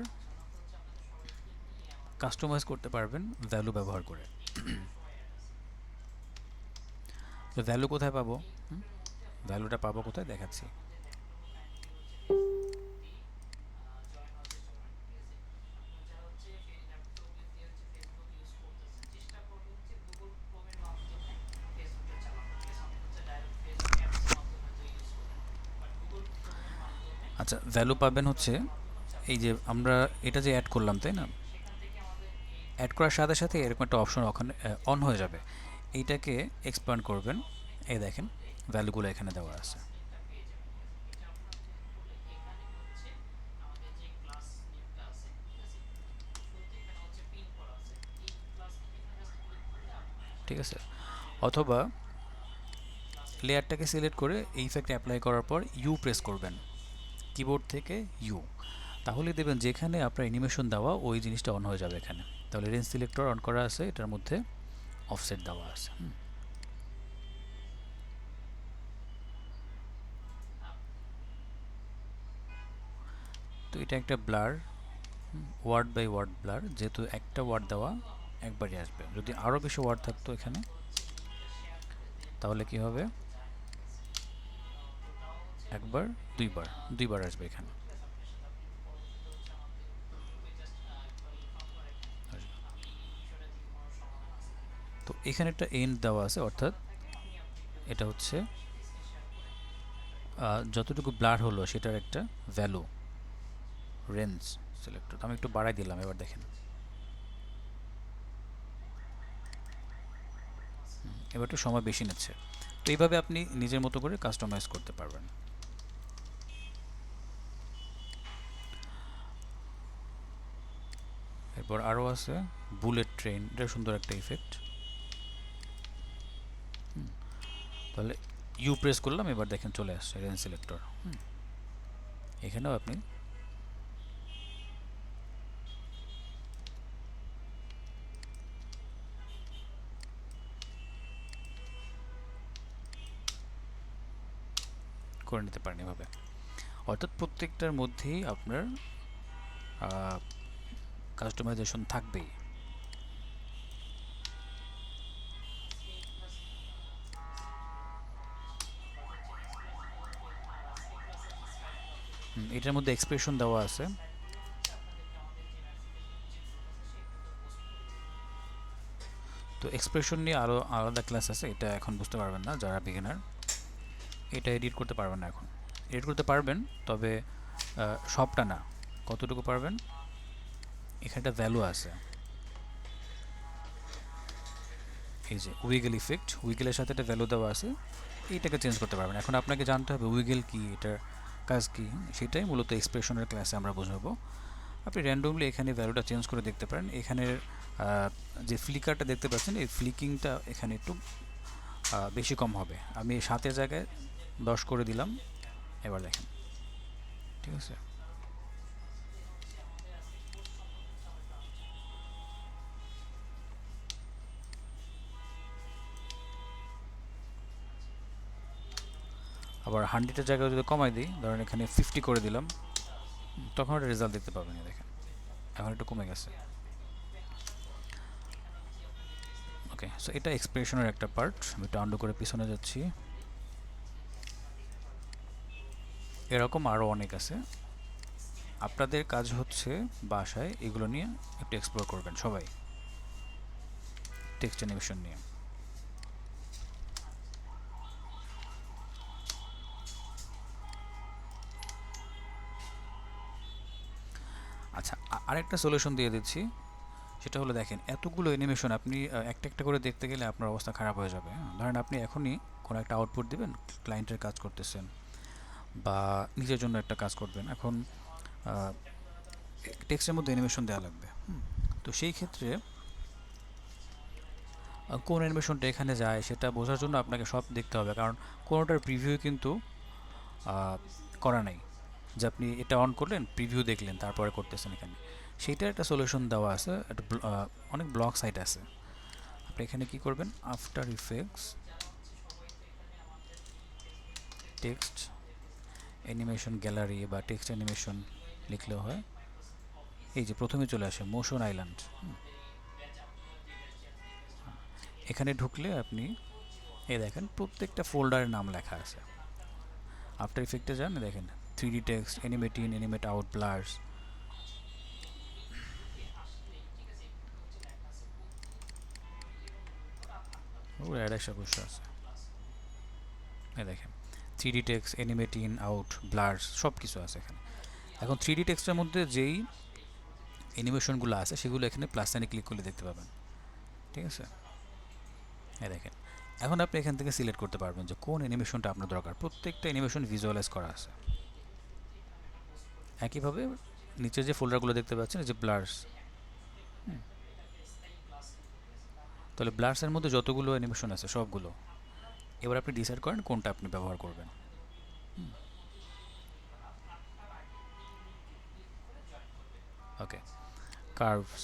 কাস্টমাইজ করতে পারবেন ভ্যালু ব্যবহার করে। তো ভ্যালু কোথায় পাবো? ভ্যালুটা পাবো কোথায় দেখাচ্ছি। আচ্ছা, ভ্যালু পাবেন হচ্ছে এই যে আমরা এটা যে অ্যাড করলাম, তাই না? অ্যাড করার সাথে সাথে এরকম একটা অপশন ওখানে অন হয়ে যাবে, এইটাকে এক্সপ্যান্ড করবেন। এই দেখেন ভ্যালুগুলো এখানে দেওয়া আছে। ঠিক আছে, অথবা লেয়ারটাকে সিলেক্ট করে এই ইফেক্ট অ্যাপ্লাই করার পর ইউ প্রেস করবেন কিবোর্ড থেকে, ইউ, তাহলে দেবেন যেখানে আপনার অ্যানিমেশন দেওয়া ওই জিনিসটা অন হয়ে যাবে এখানে। তাহলে রেঞ্জ সিলেক্টর অন করা আছে, এটার মধ্যে অফসেট দেওয়া আছে। তো এটা একটা blur, word by word blur, যেহেতু একটা ওয়ার্ড দেওয়া একবারই আসবে। যদি আরও বেশি ওয়ার্ড থাকতো এখানে তাহলে কি হবে, একবার দুইবার, দুইবার আসবে এখানে। তো এখানে একটা এন্ড দেওয়া আছে, অর্থাৎ এটা হচ্ছে যতটুকু ব্লার হলো সেটার একটা ভ্যালু, রেঞ্জ সিলেক্টর। আমি একটু বাড়াই দিলাম, এবার দেখেন এবার একটু সময় বেশি নিচ্ছে। তো এইভাবে আপনি নিজের মতো করে কাস্টমাইজ করতে পারবেন। এরপর আরও আছে বুলেট ট্রেন, এটা সুন্দর একটা ইফেক্ট। তাহলে ইউ প্রেস করলাম, এবার দেখেন চলে আসছে রেঞ্জ সিলেক্টর। এখানেও আপনি করে নিতে পারেন এভাবে। অর্থাৎ প্রত্যেকটার মধ্যেই আপনার কাস্টমাইজেশন থাকবেই। এটার মধ্যে এক্সপ্রেশন দেওয়া আছে। তো এক্সপ্রেশন নিয়ে আরও আলাদা ক্লাস আছে, এটা এখন বুঝতে পারবেন না যারা বিগিনার। এটা এডিট করতে পারবেন না এখন, এডিট করতে পারবেন তবে সবটা না, কতটুকু পারবেন। এখানে একটা ভ্যালু আছে, এই যে উইগেল ইফেক্ট, উইগেলের সাথে একটা ভ্যালু দেওয়া আছে, এইটাকে চেঞ্জ করতে পারবেন। এখন আপনাকে জানতে হবে উইগেল কি, এটার কাজ কি, সেটাই মূলত এক্সপ্রেশনের ক্লাসে আমরা বোঝাবো। আপনি র্যান্ডমলি এখানে ভ্যালুটা চেঞ্জ করে দেখতে পারেন। এখানের যে ফ্লিকারটা দেখতে পাচ্ছেন, এই ফ্লিকিংটা এখানে একটু বেশি কম হবে। আমি 7-এর জায়গায় 10 করে দিলাম, এবার দেখেন ঠিক আছে। আবার 100-এর জায়গায় যদি কমাই দিই, ধরেন এখানে 50 করে দিলাম, তখন একটা রেজাল্ট দেখতে পাবেন। দেখেন এখন একটু কমে গেছে। ওকে, সো এটা এক্সপ্রেশনের একটা পার্ট। আমি একটু আন্ডু করে পিছনে যাচ্ছি। এরকম আরও অনেক আছে। আপনাদের কাজ হচ্ছে বাসায় এগুলো নিয়ে একটু এক্সপ্লোর করবেন সবাই, টেক্সট অ্যানিমেশন নিয়ে। আচ্ছা, আরেকটা সলিউশন দিয়ে দিচ্ছি, সেটা হলো দেখেন এতগুলো অ্যানিমেশন আপনি একটা একটা করে দেখতে গেলে আপনার অবস্থা খারাপ হয়ে যাবে। ধরেন আপনি এখনই কোনো একটা আউটপুট দিবেন, ক্লায়েন্টের কাজ করতেছেন বা নিজের জন্য একটা কাজ করবেন, এখন টেক্সটের মধ্যে অ্যানিমেশন দেওয়া লাগবে। তো সেই ক্ষেত্রে কোন অ্যানিমেশনটা এখানে যায় সেটা বোঝার জন্য আপনাকে সব দেখতে হবে, কারণ কোনোটার প্রিভিউ কিন্তু করা নাই, যে আপনি এটা অন করলেন প্রিভিউ দেখলেন তারপরে করতেছেন এখানে। সেইটার একটা সলিউশন দেওয়া আছে, একটা অনেক ব্লগ সাইট আছে। আপনি এখানে কি করবেন, after effects text animation gallery বা টেক্সট অ্যানিমেশন লিখলেও হয়। এই যে প্রথমে চলে আসে মোশন আইল্যান্ড। এখানে ঢুকলে আপনি এই দেখেন প্রত্যেকটা ফোল্ডারের নাম লেখা আছে। আফটার ইফেক্টে যান, দেখেন 3D text, animate in, animate out, blurs. ওর অ্যাড একটা বসে আছে, এই দেখেন 3D text, animate in, out, blurs সব কিছু আছে এখানে। এখন 3D টেক্সটের মধ্যে যেই অ্যানিমেশনগুলো আছে সেগুলো এখানে প্লাস সাইনে ক্লিক করলে দেখতে পাবেন। ঠিক আছে, এই দেখেন এখন আপনি এখান থেকে সিলেক্ট করতে পারবেন যে কোন অ্যানিমেশনটা আপনার দরকার। প্রত্যেকটা অ্যানিমেশন ভিজুয়ালাইজ করা আছে। একইভাবে নিচে যে ফোল্ডারগুলো দেখতে পাচ্ছেন, এই যে ব্লার্স, তাহলে ব্লার্সের মধ্যে যতগুলো অ্যানিমেশন আছে সবগুলো। এবার আপনি ডিসাইড করেন কোনটা আপনি ব্যবহার করবেন। ওকে, কার্ভস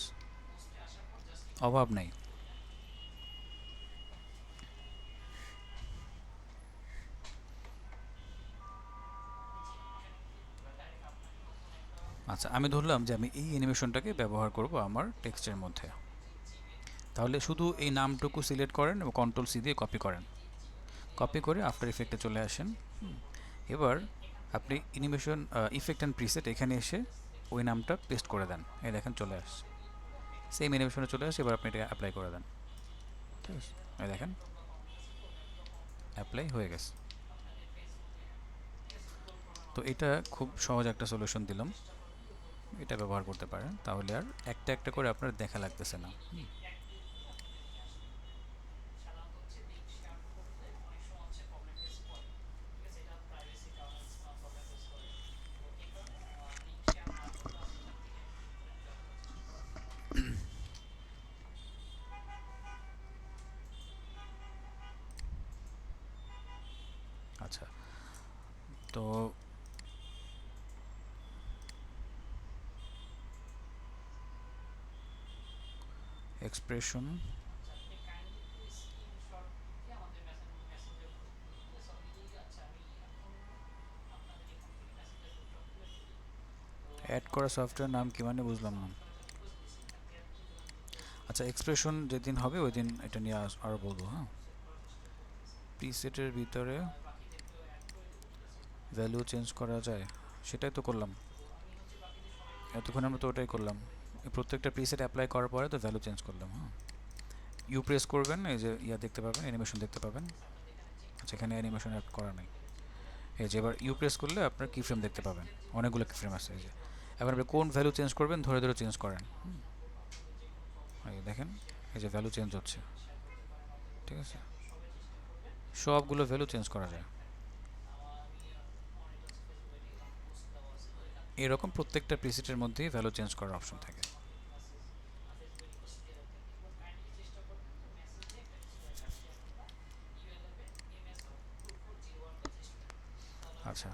অভাব নেই। আচ্ছা, আমি ধরলাম যে আমি এই অ্যানিমেশনটাকে ব্যবহার করব আমার টেক্সটের মধ্যে। তাহলে শুধু এই নামটুকু সিলেক্ট করেন এবং কন্ট্রোল সি দিয়ে কপি করেন। কপি করে আফটার ইফেক্টে চলে আসেন। এবার আপনি অ্যানিমেশন ইফেক্ট অ্যান্ড প্রিসেট এখানে এসে ওই নামটা পেস্ট করে দেন। এই দেখেন চলে আসছে, সেম অ্যানিমেশনে চলে আসে। এবার আপনি এটা অ্যাপ্লাই করে দেন। ঠিক আছে, এই দেখেন অ্যাপ্লাই হয়ে গেছে। তো এটা খুব সহজ একটা সলিউশন দিলাম, এটা ব্যবহার করতে পারেন। তাহলে আর একটা একটা করে আপনার দেখা লাগতেছে না। আচ্ছা, তো এক্সপ্রেশন অ্যাড করা সফটওয়্যার নাম কি মানে বুঝলাম না। আচ্ছা, এক্সপ্রেশন যেদিন হবে ওই দিন এটা নিয়ে আরও বলবো। হ্যাঁ, প্রিসেটের ভিতরে ভ্যালু চেঞ্জ করা যায়, সেটাই তো করলাম এতক্ষণ। আমরা তো ওটাই করলাম, প্রত্যেকটা প্রিসেট অ্যাপ্লাই করার পরে তো ভ্যালু চেঞ্জ করলাম। হ্যাঁ, ইউ প্রেস করবেন, এই যে ইয়া দেখতে পাবেন, অ্যানিমেশন দেখতে পাবেন। আচ্ছা, এখানে অ্যানিমেশন অ্যাড করা নেই। এই যে এবার ইউ প্রেস করলে আপনার কি ফ্রেম দেখতে পাবেন, অনেকগুলো কি ফ্রেম আছে। এই যে এবার আপনি কোন ভ্যালু চেঞ্জ করবেন ধরে ধরে চেঞ্জ করেন। এই দেখেন, এই যে ভ্যালু চেঞ্জ হচ্ছে। ঠিক আছে, সবগুলো ভ্যালু চেঞ্জ করা যায়। এরকম প্রত্যেকটা প্রিসেটের মধ্যেই ভ্যালু চেঞ্জ করার অপশন থাকে। আচ্ছা,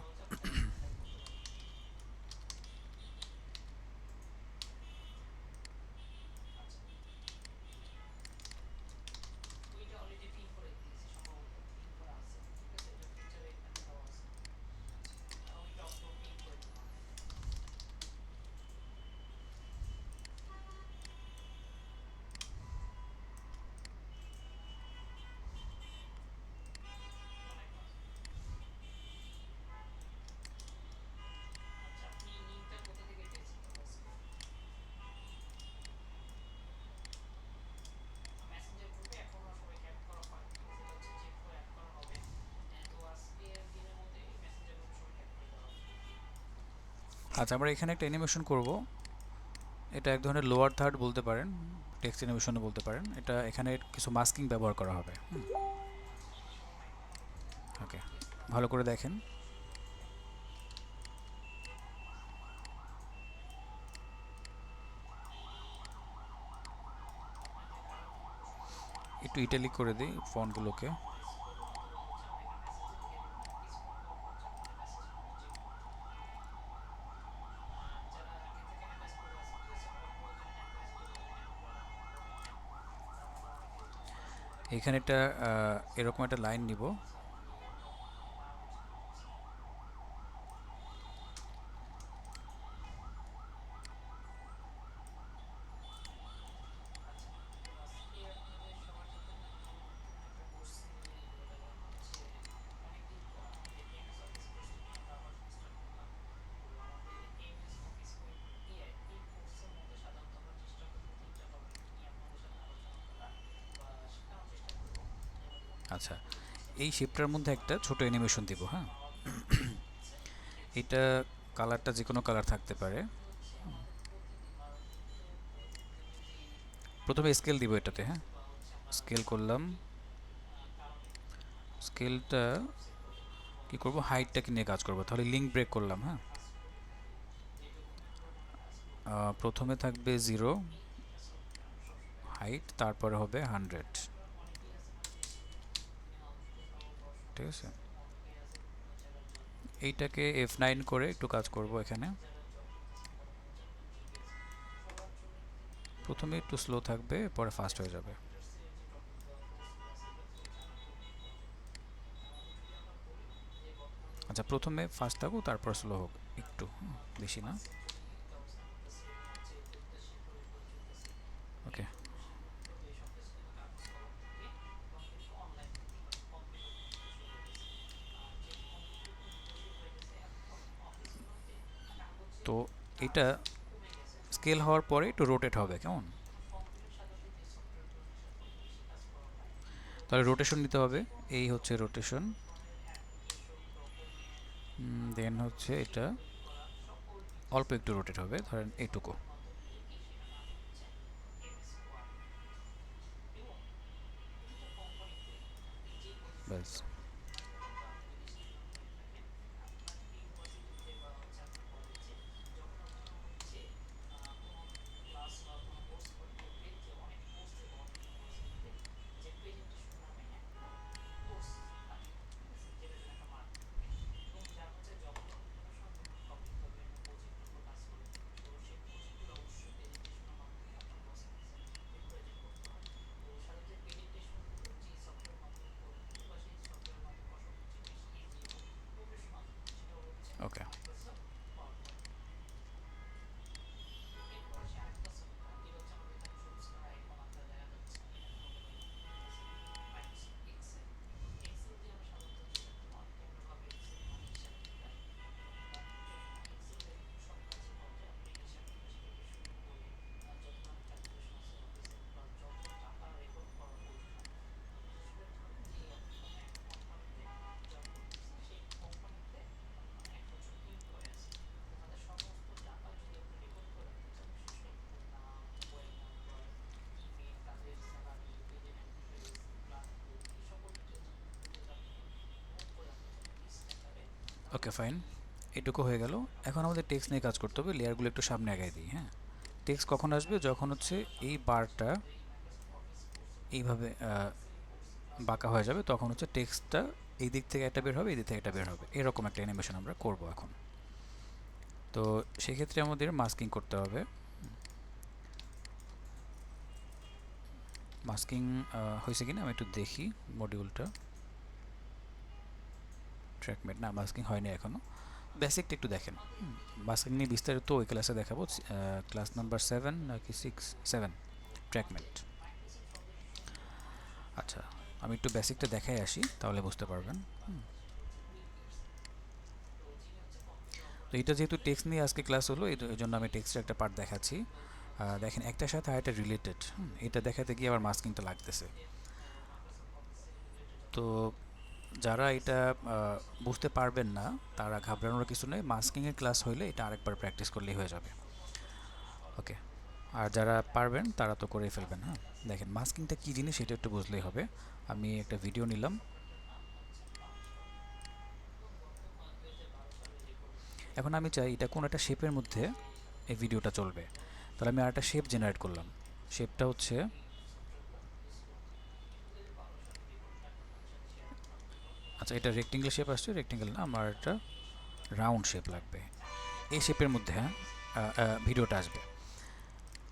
আচ্ছা, আমরা এখানে একটা অ্যানিমেশন করব। এটা এক ধরনের লোয়ার থার্ড বলতে পারেন, টেক্সট অ্যানিমেশনও বলতে পারেন। এটা এখানে কিছু মাস্কিং ব্যবহার করা হবে। ওকে, ভালো করে দেখেন। একটু ইটালিক করে দিই ফন্টগুলোকে। এখানে একটা এরকম একটা লাইন নিব। আচ্ছা, এই শেপটার মধ্যে একটা ছোট অ্যানিমেশন দিব। হ্যাঁ, এটা কালারটা যে কোনো কালার থাকতে পারে। প্রথমে স্কেল দিব এটাতে। হ্যাঁ, স্কেল করলাম। স্কেলটা কি করব, হাইটটাকে নিয়ে কাজ করব। তাহলে লিঙ্ক ব্রেক করলাম। হ্যাঁ, প্রথমে থাকবে 0 হাইট, তারপরে হবে 100। ঠিক আছে, এইটাকে F9 করে একটু কাজ করব এখানে। প্রথমে একটু স্লো থাকবে, পরে ফাস্ট হয়ে যাবে। আচ্ছা, প্রথমে ফাস্ট থাকুক, তারপর স্লো হোক একটু, বেশি না। ওকে, তো এটা স্কেল হওয়ার পরে একটু রোটেট হবে, কেমন? তাহলে রোটেশন নিতে হবে, এই হচ্ছে রোটেশন, দেন হচ্ছে এটা অল্প একটু রোটেট হবে, ধরেন এইটুকু, ব্যাস। ওকে, ওকে, ফাইন, এটুকু হয়ে গেল। এখন আমাদের টেক্সট নিয়ে কাজ করতে হবে, লেয়ারগুলো একটু সামনে আগায় দিই। হ্যাঁ, টেক্সট কখন আসবে? যখন হচ্ছে এই বারটা এইভাবে বাঁকা হয়ে যাবে, তখন হচ্ছে টেক্সটটা এই দিক থেকে একটা বের হবে, এই দিক থেকে একটা বের হবে, এরকম একটা অ্যানিমেশন আমরা করব এখন। তো সেক্ষেত্রে আমাদের মাস্কিং করতে হবে। মাস্কিং হয়েছে কিনা আমি একটু দেখি, মডিউলটা ট্র্যাকমেট, না মাস্কিং হয়নি এখনও, বেসিকটা একটু দেখেন। মাস্কিং নিয়ে বিস্তারিত ওই ক্লাসে দেখাবো, ক্লাস নাম্বার 7 নাকি 6, 7, ট্র্যাকমেট। আচ্ছা, আমি একটু বেসিকটা দেখাই আসি, তাহলে বুঝতে পারবেন। তো এটা যেহেতু টেক্সট নিয়ে আজকে ক্লাস হলো, এই জন্য আমি টেক্সটের একটা পার্ট দেখাচ্ছি। দেখেন, একটার সাথে আরেকটা রিলেটেড, এটা দেখাতে গিয়ে আবার মাস্কিংটা লাগতেছে। তো যারা এটা বুঝতে পারবেন না, তারা ঘাবড়ানোর কিছু নেই, মাস্কিংয়ের ক্লাস হইলে এটা আরেকবার প্র্যাকটিস করলেই হয়ে যাবে। ওকে, আর যারা পারবেন তারা তো করেই ফেলবেন। হ্যাঁ, দেখেন মাস্কিংটা কী জিনিস সেটা একটু বুঝলেই হবে। আমি একটা ভিডিও নিলাম, এখন আমি চাই এটা কোন একটা শেপের মধ্যে এই ভিডিওটা চলবে, তাহলে আমি আরেকটা শেপ জেনারেট করলাম। শেপটা হচ্ছে, আচ্ছা এটা রেক্টেঙ্গেল শেপ আসছে, রেক্টেঙ্গেল না, আমার একটা রাউন্ড শেপ লাগবে, এই শেপের মধ্যে হ্যাঁ ভিডিওটা আসবে।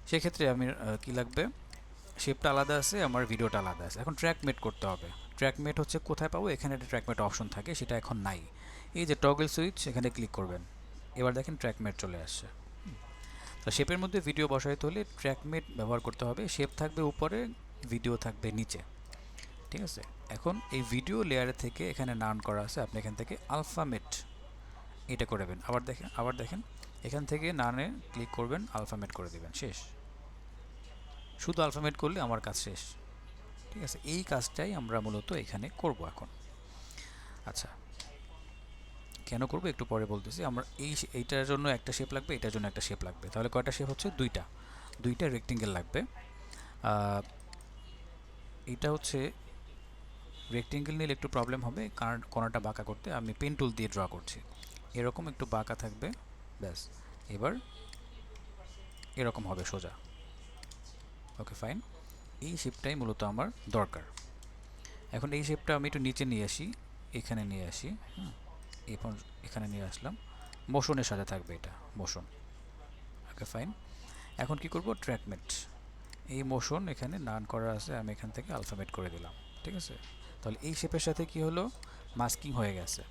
সেক্ষেত্রে আমি কি লাগবে, শেপটা আলাদা আছে, আমার ভিডিওটা আলাদা আছে। এখন ট্র্যাক মেট করতে হবে। ট্র্যাক মেট হচ্ছে কোথায় পাবো, এখানে একটা ট্র্যাক মেট অপশন থাকে, সেটা এখন নাই। এই যে টগল সুইচ, এখানে ক্লিক করবেন, এবার দেখেন ট্র্যাক মেট চলে আসছে। তো শেপের মধ্যে ভিডিও বসাইতে হলে ট্র্যাক মেট ব্যবহার করতে হবে। শেপ থাকবে উপরে, ভিডিও থাকবে নিচে, ঠিক আছে? এখন এই ভিডিও লেয়ারে থেকে এখানে নান করা আছে, আপনি এখান থেকে আলফামেট এটা করবেন। আবার দেখেন এখান থেকে নানে ক্লিক করবেন, আলফামেট করে দেবেন, শেষ। শুধু আলফামেট করলে আমার কাজ শেষ, ঠিক আছে? এই কাজটাই আমরা মূলত এখানে করব এখন। আচ্ছা, কেন করব একটু পরে বলতেছি। আমরা এইটার জন্য একটা শেপ লাগবে, এটার জন্য একটা শেপ লাগবে, তাহলে কয়টা শেপ হচ্ছে? দুইটা রেক্টেঙ্গেল লাগবে। এটা হচ্ছে রেক্টেঙ্গেল নিলে একটু প্রবলেম হবে, কারণ কোণাটা বাঁকা করতে আমি পেন টুল দিয়ে ড্র করছি, এরকম একটু বাঁকা থাকবে, ব্যাস। এবার এরকম হবে সোজা। ওকে, ফাইন, এই শেপটাই মূলত আমার দরকার। এখন এই শেপটা আমি একটু নিচে নিয়ে আসি, এখানে নিয়ে আসি, এরপর এখানে নিয়ে আসলাম, মোশনের সাথে থাকবে এটা, মোশন। ওকে, ফাইন। এখন কি করব, ট্র্যাকমেট, এই মোশন এখানে নান করা আছে, আমি এখান থেকে আলফাবেট করে দিলাম, ঠিক আছে? তাহলে এই শেপের সাথে কি হলো, মাস্কিং হয়ে গেছে।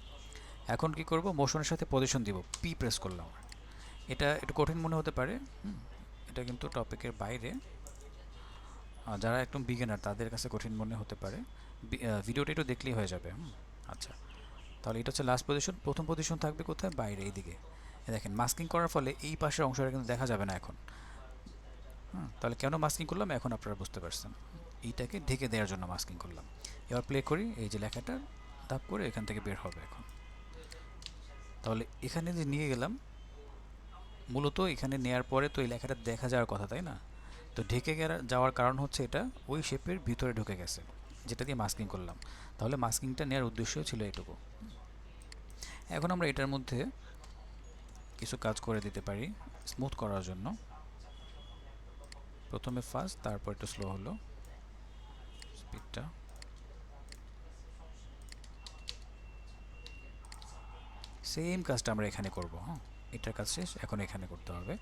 এখন কি করব, মোশনের সাথে পজিশন দিব, পি প্রেস করলাম। এটা একটু কঠিন মনে হতে পারে, এটা কিন্তু টপিকের বাইরে। যারা একদম বিগিনার তাদের কাছে কঠিন মনে হতে পারে, ভিডিওটা একটু দেখলেই হয়ে যাবে। আচ্ছা, তাহলে এটা হচ্ছে লাস্ট পজিশন। প্রথম পজিশন থাকবে কোথায়? বাইরে, এইদিকে। দেখেন মাস্কিং করার ফলে এই পাশের অংশটা কিন্তু দেখা যাবে না এখন। তাহলে কেন মাস্কিং করলাম এখন আপনারা বুঝতে পারছেন। এইটাকে ঢেকে দেওয়ার জন্য মাস্কিং করলাম। এবার প্লে করি, এই যে লেখাটা ধাপ করে এখান থেকে বের হবে এখন। তাহলে এখানে যে নিয়ে গেলাম, মূলত এখানে নেয়ার পরে তো এই লেখাটা দেখা যাওয়ার কথা, তাই না? তো ঢেকে যাওয়ার কারণ হচ্ছে এটা ওই শেপের ভিতরে ঢুকে গেছে, যেটা দিয়ে মাস্কিং করলাম। তাহলে মাস্কিংটা নেওয়ার উদ্দেশ্য ছিল এটুকু। এখন আমরা এটার মধ্যে কিছু কাজ করে দিতে পারি স্মুথ করার জন্য। প্রথমে ফাস্ট, তারপর একটু স্লো হলো স্পিডটা। সেম কাজটা আমরা এখানে করব। এটার কাজ শেষ, এখন এখানে করতে হবে।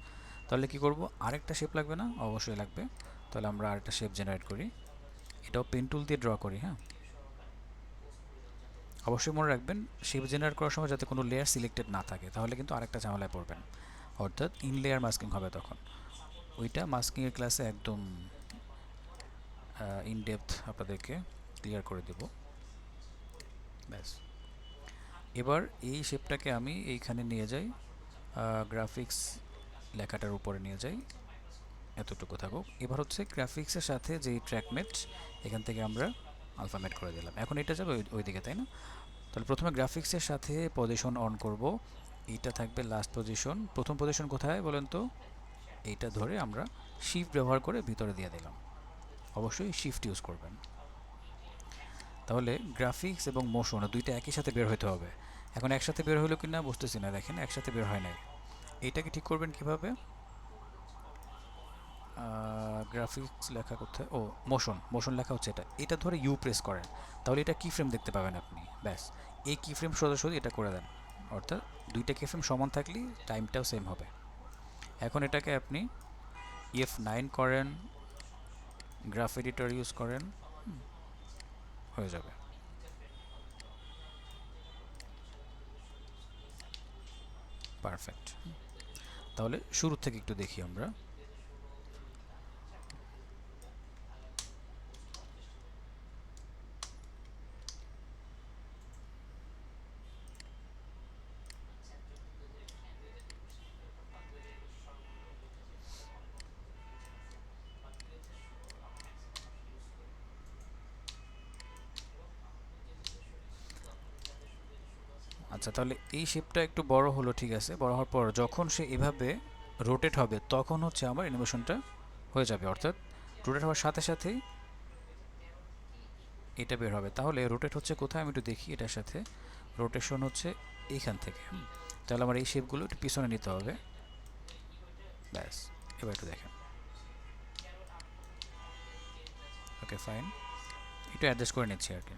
তাহলে কি করব? আরেকটা শেপ লাগবে না? অবশ্যই লাগবে। তাহলে আমরা আরেকটা শেপ জেনারেট করি, এটাও পেন টুল দিয়ে ড্র করি। অবশ্যই মনে রাখবেন শেপ জেনারেট করার সময় যাতে কোনো লেয়ার সিলেক্টেড না থাকে, তাহলে কিন্তু আরেকটা ঝামেলায় পড়বেন, অর্থাৎ ইন লেয়ার মাস্কিং হবে তখন। ওইটা মাস্কিংয়ের ক্লাসে একদম ইন ডেপথ আপনাদেরকে ক্লিয়ার করে দেব। ব্যাস, এবার এই শেপটাকে আমি এইখানে নিয়ে যাই, গ্রাফিক্স লেখাটার উপরে নিয়ে যাই, এতটুকু থাকুক। এবার হচ্ছে গ্রাফিক্সের সাথে যেই ট্র্যাকমেট, এখান থেকে আমরা আলফামেট করে দিলাম। এখন এটা যাবে ওই দিকে, তাই না? তাহলে প্রথমে গ্রাফিক্সের সাথে পজিশন অন করব, এইটা থাকবে লাস্ট পজিশন। প্রথম পজিশন কোথায় বলেন তো? এইটা ধরে আমরা শিফট ব্যবহার করে ভিতরে দিয়ে দিলাম। অবশ্যই শিফট ইউজ করবেন। তাহলে গ্রাফিক্স এবং মোশন দুইটা একই সাথে বের হতে হবে। এখন একসাথে বের হলো কি না বুঝতেছি না, দেখেন একসাথে বের হয় নাই। এইটাকে ঠিক করবেন কিভাবে? গ্রাফিক্স লেখা কোথায়? ও, মোশন লেখা হচ্ছে এটা ধরে ইউ প্রেস করেন, তাহলে এটা কি ফ্রেম দেখতে পাবেন আপনি। ব্যাস, এই কি ফ্রেম সোজাসুজি এটা করে দেন, অর্থাৎ দুইটা কি ফ্রেম সমান থাকলেই টাইমটাও সেম হবে। এখন এটাকে আপনি F9 করেন, গ্রাফ এডিটর ইউজ করেন, হয়ে যাবে। পারফেক্ট। তাহলে শুরু থেকে একটু দেখি আমরা। আচ্ছা, তাহলে এই শেপটা একটু বড় হলো, ঠিক আছে। বড় হওয়ার পর যখন সে এভাবে রোটেট হবে তখন হচ্ছে আমার অ্যানিমেশনটা হয়ে যাবে, অর্থাৎ রোটেট হওয়ার সাথে সাথেই এটা বের হবে। তাহলে রোটেট হচ্ছে কোথায় আমি একটু দেখি, এটার সাথে রোটেশন হচ্ছে এইখান থেকে। তাহলে আমার এই শেপগুলো একটু পিছনে নিতে হবে। ব্যাস, এবার একটু দেখেন। ওকে, ফাইন, একটু অ্যাডজাস্ট করে নিচ্ছি আর কি।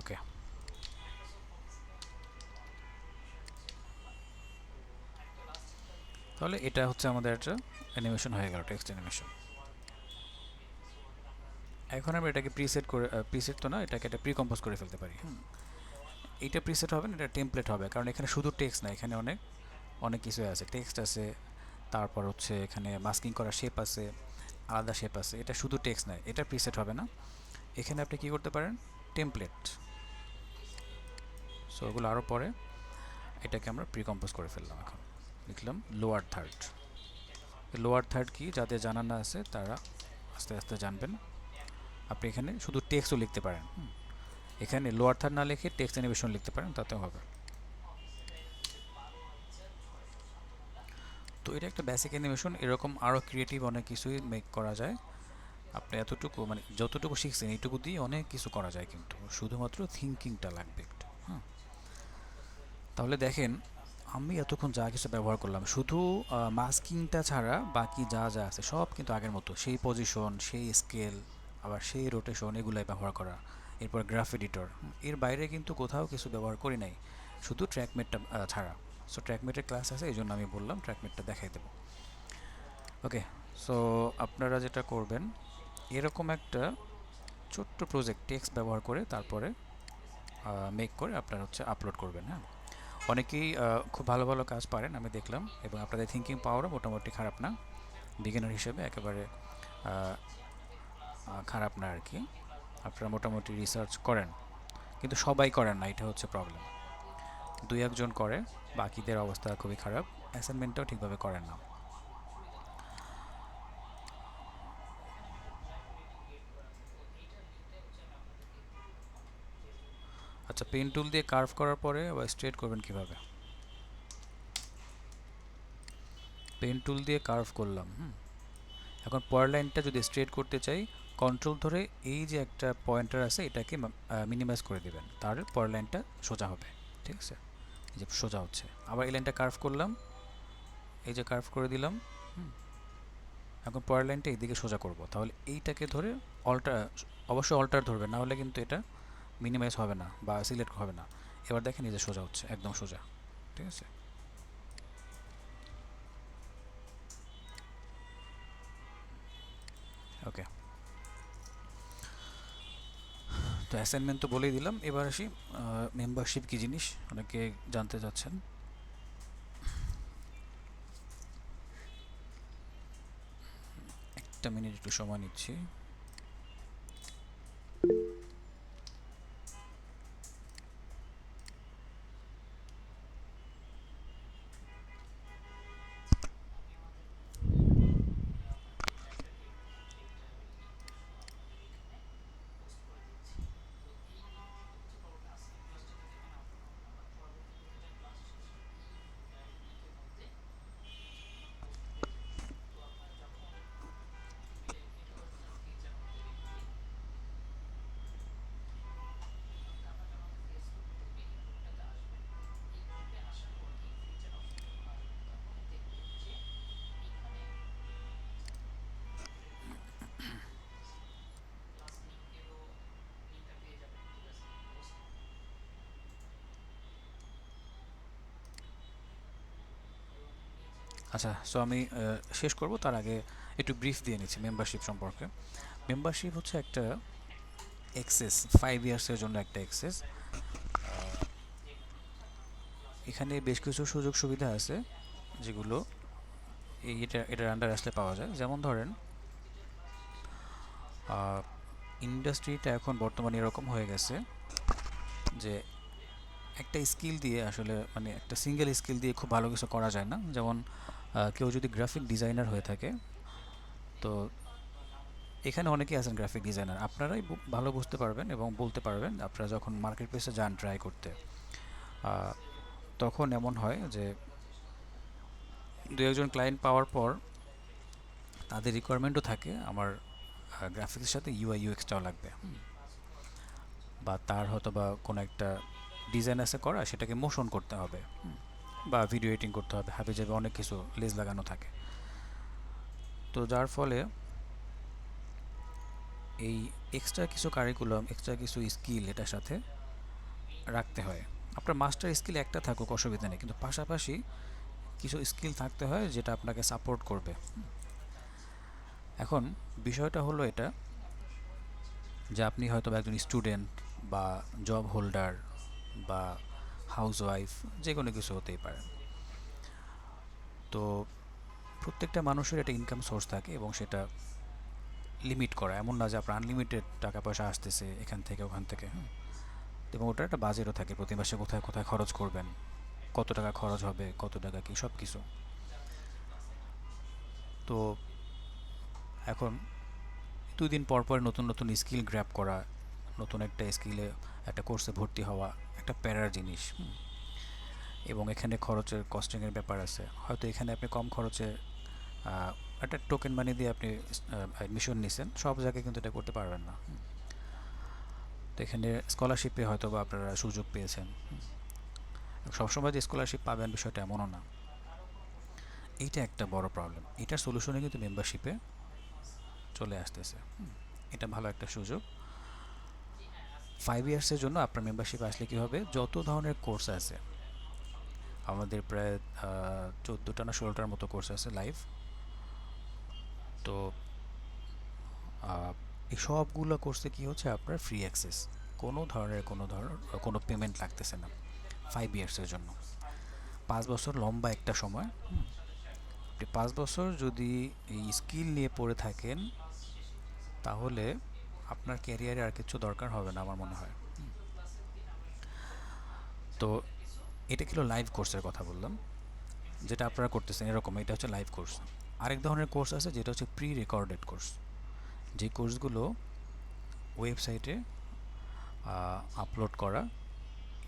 ওকে, তাহলে এটা হচ্ছে আমাদের একটা অ্যানিমেশন হয়ে গেল, টেক্সট অ্যানিমেশন। এখন আমরা এটাকে প্রিসেট করে, প্রিসেট তো না, এটাকে একটা প্রি কম্পোজ করে ফেলতে পারি। এটা প্রিসেট হবে না, এটা টেমপ্লেট হবে, কারণ এখানে শুধু টেক্সট না, এখানে অনেক অনেক কিছু আছে। টেক্সট আছে, তারপর হচ্ছে এখানে মাস্কিং করা শেপ আছে, আলাদা শেপ আছে। এটা শুধু টেক্সট নয়, এটা প্রিসেট হবে না। এখানে আপনি কি করতে পারেন? টেমপ্লেট। সো ওগুলো আরও পরে, এটাকে আমরা প্রি কম্পোজ করে ফেললাম। এখন লিখলাম লোয়ার থার্ড। লোয়ার থার্ড কি যাদের জানা না আছে তারা আস্তে আস্তে জানবেন। আপনি এখানে শুধু টেক্সটও লিখতে পারেন। এখানে লোয়ার থার্ড না লিখে টেক্সট অ্যানিমেশন লিখতে পারেন, তাতেও হবে। তো এটা একটা বেসিক অ্যানিমেশন, এরকম আরও ক্রিয়েটিভ অনেক কিছুই মেক করা যায়। আপনি এতটুকু মানে যতটুকু শিখছেন এইটুকু দিয়ে অনেক কিছু করা যায়, কিন্তু শুধুমাত্র থিঙ্কিংটা লাগবে একটু। হ্যাঁ, তাহলে দেখেন আমি এতক্ষণ যা কিছু ব্যবহার করলাম, শুধু মাস্কিংটা ছাড়া বাকি যা যা আছে সব কিন্তু আগের মতো, সেই পজিশন, সেই স্কেল, আবার সেই রোটেশন, এগুলাই ব্যবহার করা। এরপর গ্রাফ এডিটর, এর বাইরে কিন্তু কোথাও কিছু ব্যবহার করি নাই, শুধু ট্র্যাকমেটটা ছাড়া। সো ট্র্যাকমেটের ক্লাস আছে, এই জন্য আমি বললাম ট্র্যাকমেটটা দেখাই দেবো। ওকে, সো আপনারা যেটা করবেন, এরকম একটা ছোট্ট প্রজেক্ট টেক্সট ব্যবহার করে তারপরে মেক করে আপনারা হচ্ছে আপলোড করবেন। হ্যাঁ, অনেকেই খুব ভালো ভালো কাজ পারেন আমি দেখলাম, এবং আপনাদের থিঙ্কিং পাওয়ারও মোটামুটি খারাপ না, বিগিনার হিসেবে একেবারে খারাপ না আর কি। আপনারা মোটামুটি রিসার্চ করেন, কিন্তু সবাই করেন না, এটা হচ্ছে প্রবলেম। দুই একজন করে, বাকিদের অবস্থা খুবই খারাপ, অ্যাসাইনমেন্টটাও ঠিকভাবে করেন না। আচ্ছা, পেন টুল দিয়ে কার্ভ করার পরে আবার স্ট্রেট করবেন কিভাবে? পেন টুল দিয়ে কার্ভ করলাম, এখন পরের লাইনটা যদি স্ট্রেট করতে চাই, কন্ট্রোল ধরে এই যে একটা পয়েন্টার আছে এটাকে মিনিমাইজ করে দেবেন, তাহলে পরের লাইনটা সোজা হবে। ঠিক আছে, এই যে সোজা হচ্ছে। আবার এই লাইনটা কার্ভ করলাম, এই যে কার্ভ করে দিলাম। এখন পরের লাইনটা এইদিকে সোজা করব, তাহলে এইটাকে ধরে অল্টার, অবশ্যই অল্টার ধরবে, না হলে কিন্তু এটা মিনিমাইজ হবে না বা সিলেক্ট হবে না। এবার দেখেন এই যে সোজা হচ্ছে, একদম সোজা। ঠিক আছে, ওকে। তো অ্যাসাইনমেন্ট তো বলেই দিলাম, এবার আসি মেম্বারশিপ কী জিনিস, অনেকে জানতে চাচ্ছেন। একটা মিনিট একটু সময় নিচ্ছি। আচ্ছা, সো আমি শেষ করব, তার আগে একটু ব্রিফ দিয়ে নিচ্ছি মেম্বারশিপ সম্পর্কে। মেম্বারশিপ হচ্ছে একটা এক্সেস, 5 ইয়ার্সের জন্য একটা এক্সেস। এখানে বেশ কিছু সুযোগ সুবিধা আছে যেগুলো এটার আন্ডার আসলে পাওয়া যায়। যেমন ধরেন, ইন্ডাস্ট্রিটা এখন বর্তমানে এরকম হয়ে গেছে যে একটা স্কিল দিয়ে আসলে, মানে একটা সিঙ্গেল স্কিল দিয়ে খুব ভালো কিছু করা যায় না। যেমন কেউ যদি গ্রাফিক ডিজাইনার হয়ে থাকে, তো এখানে অনেকেই আছেন গ্রাফিক ডিজাইনার, আপনারাই ভালো বুঝতে পারবেন এবং বলতে পারবেন। আপনারা যখন মার্কেট প্লেসে যান ট্রাই করতে, তখন এমন হয় যে দু একজন ক্লায়েন্ট পাওয়ার পর তাদের রিকোয়ারমেন্টও থাকে আমার গ্রাফিক্সের সাথে ইউআই ইউএক্সটাও লাগবে, বা তার হয়তো বা কোনো একটা ডিজাইন আছে করা, সেটাকে মোশন করতে হবে, বা ভিডিও এডিটিং করতে হবে, হাবি যাবে অনেক কিছু লেজ লাগানো থাকে। তো যার ফলে এই এক্সট্রা কিছু কারিকুলাম, এক্সট্রা কিছু স্কিল এটার সাথে রাখতে হয়। আপনার মাস্টার স্কিল একটা থাকুক অসুবিধা নেই, কিন্তু পাশাপাশি কিছু স্কিল থাকতে হয় যেটা আপনাকে সাপোর্ট করবে। এখন বিষয়টা হলো এটা যে আপনি হয়তো একজন স্টুডেন্ট বা জব হোল্ডার বা হাউসওয়াইফ, যে কোনো কিছু হতেই পারে। তো প্রত্যেকটা মানুষের একটা ইনকাম সোর্স থাকে, এবং সেটা লিমিট করা, এমন না যে আপনার আনলিমিটেড টাকা পয়সা আসতেছে এখান থেকে ওখান থেকে। এবং ওটার একটা বাজেটও থাকে, প্রতি মাসে কোথায় কোথায় খরচ করবেন, কত টাকা খরচ হবে, কত টাকা কী, সব কিছু। তো এখন 2 দিন পর পর নতুন নতুন স্কিল গ্র্যাব করা, নতুন একটা স্কিলে একটা কোর্সে ভর্তি হওয়া একটা প্যারার জিনিস। এবং এখানে খরচের কস্টিংয়ের ব্যাপার আছে। হয়তো এখানে আপনি কম খরচে একটা টোকেন মানি দিয়ে আপনি অ্যাডমিশন নিছেন, সব জায়গায় কিন্তু এটা করতে পারবেন না। তো এখানে স্কলারশিপে হয়তো বা আপনারা সুযোগ পেয়েছেন। সবসময় যে স্কলারশিপ পাবেন বিষয়টা এমনও না। এইটা একটা বড় প্রবলেম। এটার সলিউশনে কিন্তু মেম্বারশিপে চলে আসতেছে। এটা ভালো একটা সুযোগ। 5 ইয়ার্সের জন্য আপনার মেম্বারশিপ আসলে কী হবে, যত ধরনের কোর্স আছে, আমাদের প্রায় 14টা না 16টার মতো কোর্স আছে লাইভ। তো এই সবগুলো কোর্সে কী হচ্ছে, আপনার ফ্রি অ্যাক্সেস, কোনো পেমেন্ট লাগতেছে না 5 ইয়ার্সের জন্য। 5 বছর লম্বা একটা সময়। আপনি 5 বছর যদি এই স্কিল নিয়ে পড়ে থাকেন, তাহলে আপনার ক্যারিয়ারে আর কিছু দরকার হবে না আমার মনে হয়। তো এটা ছিল লাইভ কোর্সের কথা বললাম, যেটা আপনারা করতেছেন এরকম, এটা হচ্ছে লাইভ কোর্স। আরেক ধরনের কোর্স আছে যেটা হচ্ছে প্রি রেকর্ডেড কোর্স, যে কোর্সগুলো ওয়েবসাইটে আপলোড করা।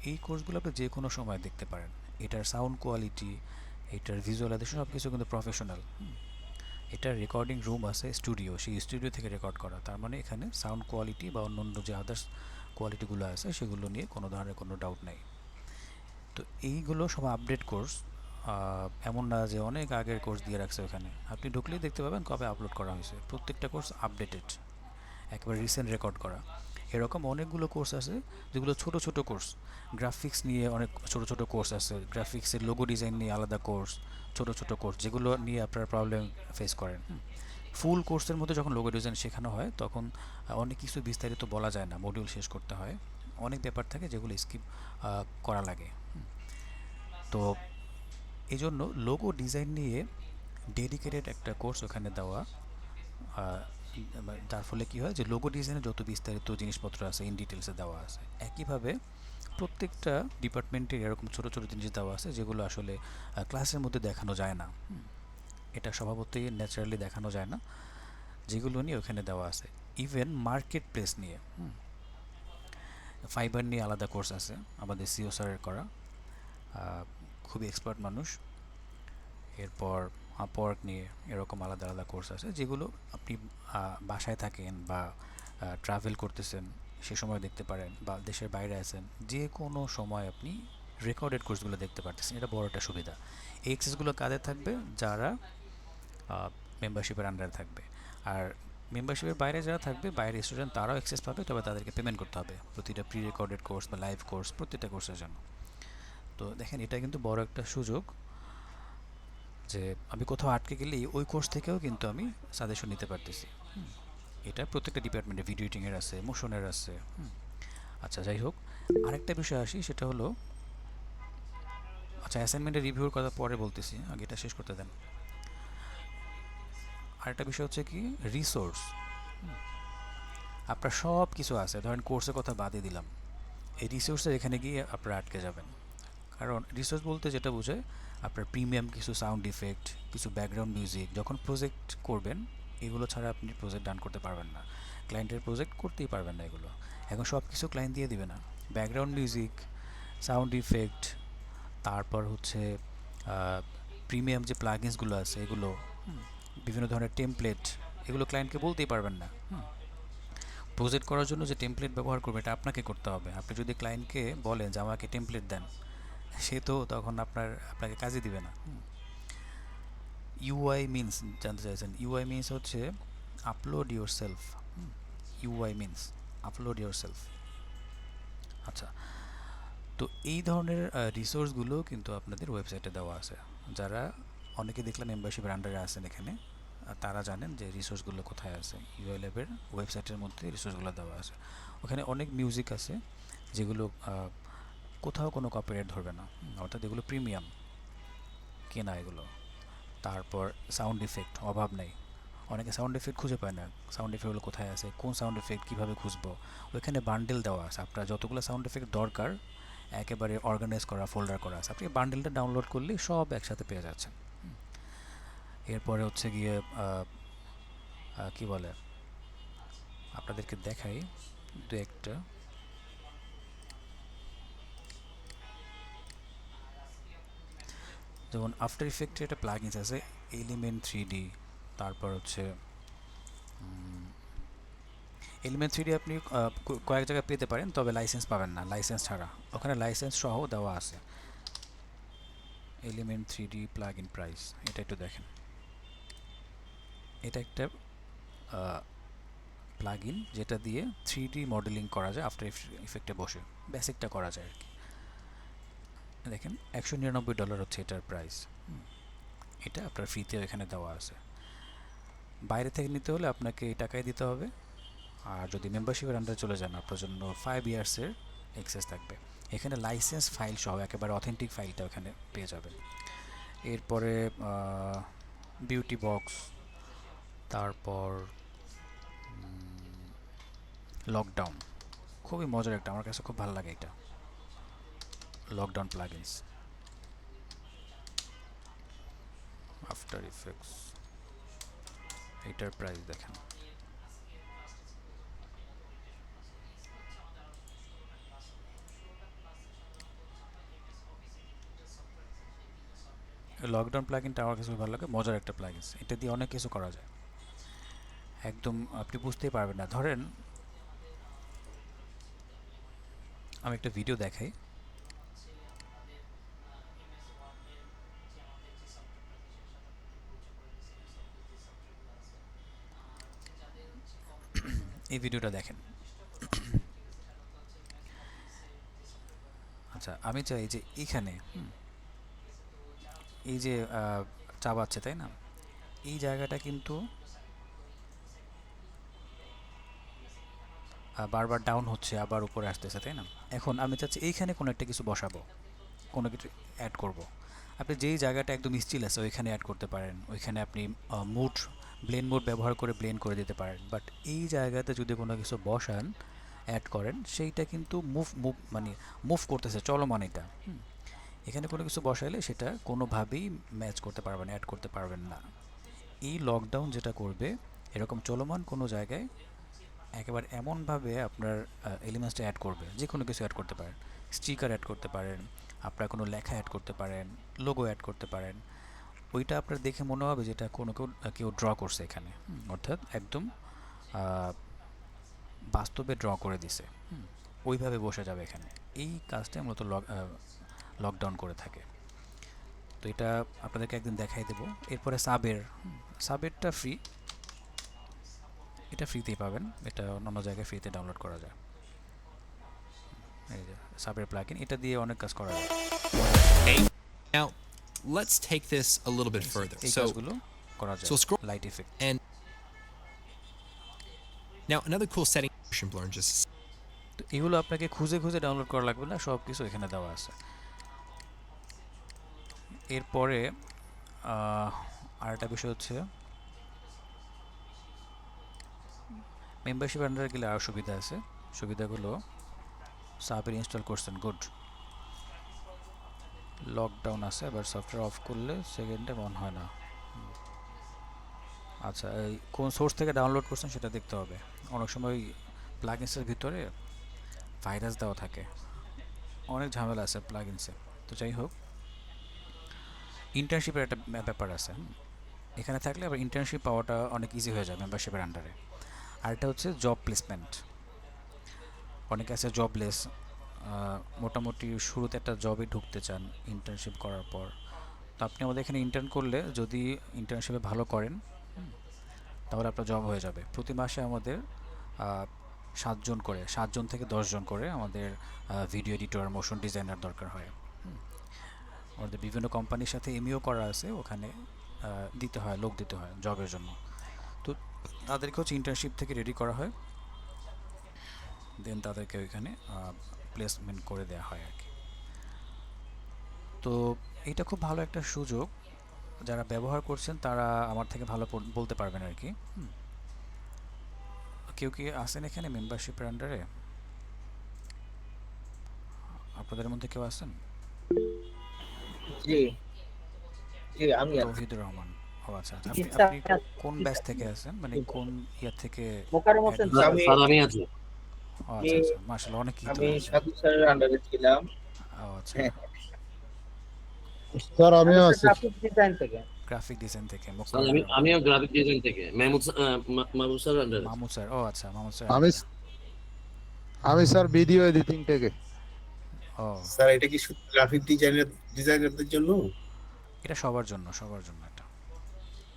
এই কোর্সগুলো আপনি যে কোনো সময় দেখতে পারেন। এটার সাউন্ড কোয়ালিটি, এটার ভিজুয়ালাইজেশন সব কিছু কিন্তু প্রফেশনাল। এটার রেকর্ডিং রুম আছে, স্টুডিও, সেই স্টুডিও থেকে রেকর্ড করা। তার মানে এখানে সাউন্ড কোয়ালিটি বা অন্যান্য যে আদার্স কোয়ালিটিগুলো আছে সেগুলো নিয়ে কোনো ধরনের কোনো ডাউট নেই। তো এইগুলো সব আপডেট কোর্স, এমন না যে অনেক আগের কোর্স দিয়ে রাখছে ওখানে। আপনি ঢুকলেই দেখতে পাবেন কবে আপলোড করা হয়েছে। প্রত্যেকটা কোর্স আপডেটেড, একবার রিসেন্ট রেকর্ড করা। এরকম অনেকগুলো কোর্স আছে যেগুলো ছোট ছোট কোর্স। গ্রাফিক্স নিয়ে অনেক ছোট ছোট কোর্স আছে, গ্রাফিক্সের লোগো ডিজাইন নিয়ে আলাদা কোর্স, ছোট ছোট কোর্স যেগুলো নিয়ে আপনারা প্রবলেম ফেস করেন। ফুল কোর্সের মধ্যে যখন লোগো ডিজাইন শেখানো হয় তখন অনেক কিছু বিস্তারিত বলা যায় না, মডিউল শেষ করতে হয়, অনেক ব্যাপার থাকে যেগুলো স্কিপ করা লাগে। তো এই জন্য লোগো ডিজাইন নিয়ে ডেডিকেটেড একটা কোর্স ওখানে দেওয়া, যার ফলে কী হয় যে লোগো ডিজাইনে যত বিস্তারিত জিনিসপত্র আছে ইন ডিটেলসে দেওয়া আছে। একইভাবে প্রত্যেকটা ডিপার্টমেন্টের এরকম ছোটো ছোটো জিনিস দেওয়া আছে যেগুলো আসলে ক্লাসের মধ্যে দেখানো যায় না। এটা স্বভাবতই ন্যাচারালি দেখানো যায় না, যেগুলো নিয়ে ওখানে দেওয়া আছে। ইভেন মার্কেট প্লেস নিয়ে, ফাইবার নিয়ে আলাদা কোর্স আছে আমাদের সিও স্যারের করা, খুবই এক্সপার্ট মানুষ। এরপর আপওয়ার্ক নিয়ে এরকম আলাদা আলাদা কোর্স আছে, যেগুলো আপনি বাসায় থাকেন বা ট্রাভেল করতেছেন সে সময় দেখতে পারেন, বা দেশের বাইরে আছেন যে কোনো সময় আপনি রেকর্ডেড কোর্সগুলো দেখতে পারতেছেন। এটা বড় একটা সুবিধা। এই অ্যাক্সেসগুলো কাদের থাকবে, যারা মেম্বারশিপের আন্ডারে থাকবে। আর মেম্বারশিপের বাইরে যারা থাকবে, বাইরের স্টুডেন্ট, তারাও অ্যাক্সেস পাবে, তবে তাদেরকে পেমেন্ট করতে হবে প্রতিটা প্রি রেকর্ডেড কোর্স বা লাইভ কোর্স, প্রত্যেকটা কোর্সের জন্য। তো দেখেন, এটা কিন্তু বড় একটা সুযোগ যে আমি কোথাও আটকে গেলে ওই কোর্স থেকেও কিন্তু আমি সাজেশন নিতে পারতেছি। এটা প্রত্যেকটা ডিপার্টমেন্টে ভিডিও এডিটিংয়ের আছে, মোশনের আছে। আচ্ছা, যাই হোক, আরেকটা বিষয় আসি, সেটা হলো, আচ্ছা অ্যাসাইনমেন্টের রিভিউর কথা পরে বলতেছি, আগে এটা শেষ করতে দেন। আরেকটা বিষয় হচ্ছে কি, রিসোর্স। আপনার সব কিছু আছে, ধরেন কোর্সের কথা বাদই দিলাম, এই রিসোর্সের এখানে গিয়ে আপনারা আটকে যাবেন। কারণ রিসোর্স বলতে যেটা বোঝায়, আপনার প্রিমিয়াম কিছু সাউন্ড ইফেক্ট, কিছু ব্যাকগ্রাউন্ড মিউজিক, যখন প্রজেক্ট করবেন এগুলো ছাড়া আপনি প্রজেক্ট ডান করতে পারবেন না, ক্লায়েন্টের প্রজেক্ট করতেই পারবেন না এগুলো। এখন সব কিছু ক্লায়েন্ট দিয়ে দিবে না। ব্যাকগ্রাউন্ড মিউজিক, সাউন্ড ইফেক্ট, তারপর হচ্ছে প্রিমিয়াম যে প্লাগিনসগুলো আছে এগুলো, বিভিন্ন ধরনের টেমপ্লেট, এগুলো ক্লায়েন্টকে বলতেই পারবেন না। প্রজেক্ট করার জন্য যে টেমপ্লেট ব্যবহার করবে এটা আপনাকে করতে হবে। আপনি যদি ক্লায়েন্টকে বলেন যে আমাকে টেমপ্লেট দেন, সে তো তখন আপনাকে কাজে দিবে না। ইউআই মিনস জানতে চাইছেন, ইউআই মিনস হচ্ছে upload yourself. UI means upload yourself. আচ্ছা, তো এই ধরনের রিসোর্সগুলো কিন্তু আপনাদের ওয়েবসাইটে দেওয়া আছে। যারা অনেকে দেখলাম মেম্বারশিপের আন্ডারে আছেন এখানে, তারা জানেন যে রিসোর্সগুলো কোথায় আছে। ইউআই ল্যাবের ওয়েবসাইটের মধ্যে রিসোর্সগুলো দেওয়া আছে। ওখানে অনেক মিউজিক আছে যেগুলো কোথাও কোনো কপিরাইট ধরবে না, অর্থাৎ এগুলো প্রিমিয়াম কেনা এগুলো। তারপর সাউন্ড ইফেক্ট অভাব নেই, অনেকে সাউন্ড এফেক্ট খুঁজে পায় না। সাউন্ড এফেক্টগুলো কোথায় আছে, কোন সাউন্ড এফেক্ট কীভাবে খুঁজবো, ওইখানে বান্ডেল দেওয়া আছে। আপনার যতগুলো সাউন্ড এফেক্ট দরকার একেবারে অর্গানাইজ করা, ফোল্ডার করা আছে। আপনি বান্ডেলটা ডাউনলোড করলেই সব একসাথে পেয়ে যাচ্ছেন। এরপরে হচ্ছে গিয়ে কি বলে, আপনাদেরকে দেখাই দু একটা। যেমন আফটার ইফেক্টের একটা প্লাগইনস আছে এলিমেন্ট 3D, তারপর হচ্ছে এলিমেন্ট 3D আপনি কয়েক জায়গায় পেতে পারেন, তবে লাইসেন্স পাবেন না, লাইসেন্স ছাড়া। ওখানে লাইসেন্স সহ দেওয়া আছে। এলিমেন্ট 3D প্লাগইন প্রাইস, এটা একটু দেখেন। এটা একটা প্লাগইন যেটা দিয়ে 3D মডেলিং করা যায় আফটার ইফেক্টে বসে, বেসিকটা করা যায় আর কি। দেখেন $199 হচ্ছে এটার প্রাইস। এটা আপনার ফ্রিতেও এখানে দেওয়া আছে। বাইরে থেকে নিতে হলে আপনাকে এই টাকাই দিতে হবে। আর যদি মেম্বারশিপের আন্ডারে চলে যান, আপনার জন্য 5 ইয়ার্সের অ্যাক্সেস থাকবে। এখানে লাইসেন্স ফাইল সহ একেবারে অথেন্টিক ফাইলটা ওখানে পেয়ে যাবেন। এরপরে বিউটি বক্স, তারপর লকডাউন, খুবই মজার একটা, আমার কাছে খুব ভালো লাগে এটা, লকডাউন প্লাগইনস। আফটার ইফেক্টস, এটার প্রাইস দেখেন। লকডাউন প্লাগইনটা আমার কাছে ভালো লাগে, মজার একটা প্লাগইনস। এটা দিয়ে অনেক কিছু করা যায়, একদম আপনি বুঝতেই পারবেন না। ধরেন আমি একটা ভিডিও দেখাই। এই ভিডিওটা দেখেন। আচ্ছা, আমি চাই যে এখানে এই যে চাবাচ্ছে, তাই না? এই জায়গাটা কিন্তু বারবার ডাউন হচ্ছে, আবার উপরে আসতেছে, তাই না? এখন আমি চাচ্ছি এইখানে কোনো একটা কিছু বসাবো, কোনো কিছু অ্যাড করব। আপনি যেই জায়গাটা একদম স্টিল আছে ওইখানে অ্যাড করতে পারেন, ওইখানে আপনি মুড, ব্লেন্ড মুড ব্যবহার করে ব্লেন্ড করে দিতে পারেন। বাট এই জায়গাতে যদি কোনো কিছু বসান, অ্যাড করেন, সেইটা কিন্তু মানে মুভ করতেছে, চলমান এটা। এখানে কোনো কিছু বসাইলে সেটা কোনোভাবেই ম্যাচ করতে পারবেন, অ্যাড করতে পারবেন না। এই লকডাউন যেটা করবে, এরকম চলমান কোনো জায়গায় একেবারে এমনভাবে আপনার এলিমেন্টসটা অ্যাড করবে, যে কোনো কিছু অ্যাড করতে পারেন, স্টিকার অ্যাড করতে পারেন, আপনার কোনো লেখা অ্যাড করতে পারেন, লোগো অ্যাড করতে পারেন। ওইটা আপনার দেখে মনে হবে যেটা কেউ ড্র করছে এখানে, অর্থাৎ একদম বাস্তবে ড্র করে দিছে, ওইভাবে বসে যাবে এখানে। এই কাজটা মূলত লকডাউন করে থাকে। তো এটা আপনাদেরকে একদিন দেখাই দেবো। এরপরে সাবেরটা ফ্রি, এটা ফ্রিতেই পাবেন, এটা অন্য জায়গায় ফ্রিতে ডাউনলোড করা যায়। এই যে সাবের প্লাগইন, এটা দিয়ে অনেক কাজ করা যায়। Now, let's take this a little bit further. এই So, কাজগুলো করা যায়, so scroll light effect. and now another cool setting motion blur just তো এগুলো আপনাকে খুঁজে খুঁজে ডাউনলোড করা লাগবে না, সব কিছু এখানে দেওয়া আছে। এরপরে আরেকটা বিষয় হচ্ছে, মেম্বারশিপ আন্ডারে গেলে আরও সুবিধা আছে। সুবিধাগুলো, সাবের ইনস্টল করছেন, গুড। লকডাউন আছে, এবার সফটওয়্যার অফ করলে সেকেন্ড টাইম অন হয় না। আচ্ছা, এই কোন সোর্স থেকে ডাউনলোড করছেন সেটা দেখতে হবে। অনেক সময় প্লাগইনসের ভিতরে ভাইরাস দেওয়া থাকে, অনেক ঝামেলা আছে প্লাগইনসে। তো যাই হোক, ইন্টার্নশিপের একটা ব্যাপার আছে, এখানে থাকলে আবার ইন্টার্নশিপ পাওয়াটা অনেক ইজি হয়ে যায় মেম্বারশিপের আন্ডারে। আরেকটা হচ্ছে জব প্লেসমেন্ট। অনেকে আছে জবলেস, মোটামুটি শুরুতে একটা জবে ঢুকতে চান ইন্টার্নশিপ করার পর। তো আপনি আমাদের এখানে ইন্টার্ন করলে, যদি ইন্টার্নশিপে ভালো করেন, তাহলে আপনার জব হয়ে যাবে। প্রতি মাসে আমাদের 7 জন থেকে 10 জন করে আমাদের ভিডিও এডিটর, মোশন ডিজাইনার দরকার হয়। আমাদের বিভিন্ন কোম্পানির সাথে এমইও করা আছে, ওখানে দিতে হয়, লোক দিতে হয় জবের জন্য। তো তাদেরকে হচ্ছে ইন্টার্নশিপ থেকে রেডি করা হয়, দেন তাদেরকে ওইখানে প্লেসমেন্ট করে দেওয়া হয় আর কি। তো এটা খুব ভালো একটা সুযোগ, যারা ব্যবহার করছেন তারা আমার থেকে ভালো বলতে পারবেন আর কি। কেউ কি আছেন এখানে মেম্বারশিপের আন্ডারে? আপনাদের মধ্যে কেউ আছেন? জি জি, আমি আছি। তৌহিদুর রহমান। ও আচ্ছা, জি, আপনি স্যার, কোন ব্যাচ থেকে আছেন, মানে কোন ইয়ার থেকে? মোকাররম হোসেন add হয়েছেন? স্যার। আমি ও আচ্ছা আচ্ছা, মাশাআল্লাহ, অনেক কি তো আমি হয়েছে। সাধু স্যারের আন্ডারে ছিলাম। ও আচ্ছা, হ্যাঁ, স্যার আমিও আমি আছি। গ্রাফিক ডিজাইন থেকে। গ্রাফিক ডিজাইন থেকে স্যার মোকাররম। আমিও গ্রাফিক ডিজাইন থেকে মাহমুদ স্যার আন্ডারে। মাহমুদ স্যার, ও আচ্ছা, মাহমুদ স্যার আমি আন্ডারে। আমি স্যার ভিডিও এডিটিং থেকে। ও, স্যার এটা কি শুধু গ্রাফিক ডিজাইনারদের জন্য? এটা সবার জন্য, সবার জন্য এটা।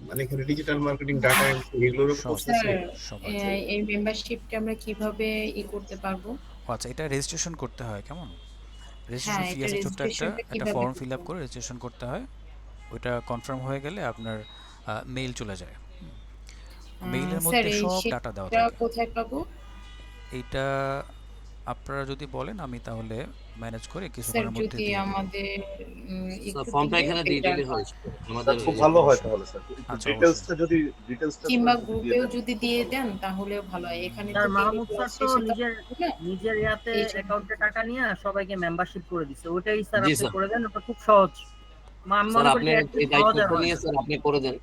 মানে এখানে ডিজিটাল মার্কেটিং, ডাটা এন্ট্রি এগুলোর সব, কোর্স স্যার আছে? সবার। এই মেম্বারশিপটা আমরা কিভাবে করতে পারবো? ও আচ্ছা, এটা রেজিস্ট্রেশন করতে হয় কেমন? রেজিস্ট্রেশন হ্যাঁ, ফি এটা আছে ছোট্ট একটা, রেজিস্ট্রেশনটা একটা কিভাবে ফর্ম করতে ফিল আপ হবে? করে রেজিস্ট্রেশন করতে হয়। ওইটা কনফার্ম হয়ে গেলে আপনার মেইল চলে যায়। মেইলের স্যার মধ্যে এই সব ডাটা দেওয়া শিটটা থাকে। কোথায় পাবো? এইটা আপনারা যদি বলেন আমি তাহলে ম্যানেজ করে স্যার কিছুক্ষণের মধ্যে যদি দিয়ে দেব। আমাদের স্যার একটু ফর্মটা দিলে এখানে বেটার ডিটেইলে হয় হয়। আমাদের খুব ভালো হয় তাহলে স্যার আচ্ছা, ডিটেইলসটা যদি কিংবা যদি দিয়ে গ্রুপেও দেন। যদি দিয়ে দেন তাহলেও ভালো হয়। এখানে স্যার তো মাহমুদ স্যার তো registration টা নিজের হবে না, নিজের ইয়াতে এই জন্য। অ্যাকাউন্টে টাকা নিয়ে সবাইকে মেম্বারশিপ করে দিচ্ছে। ওইটাই স্যার জি আপনি স্যার। করে দেন, ওটা খুব সহজ। আমি স্যার মনে করি আপনি যে এই একদম সহজ আর দায়িত্বটা হয় নিয়ে না। স্যার আপনি করে দেন।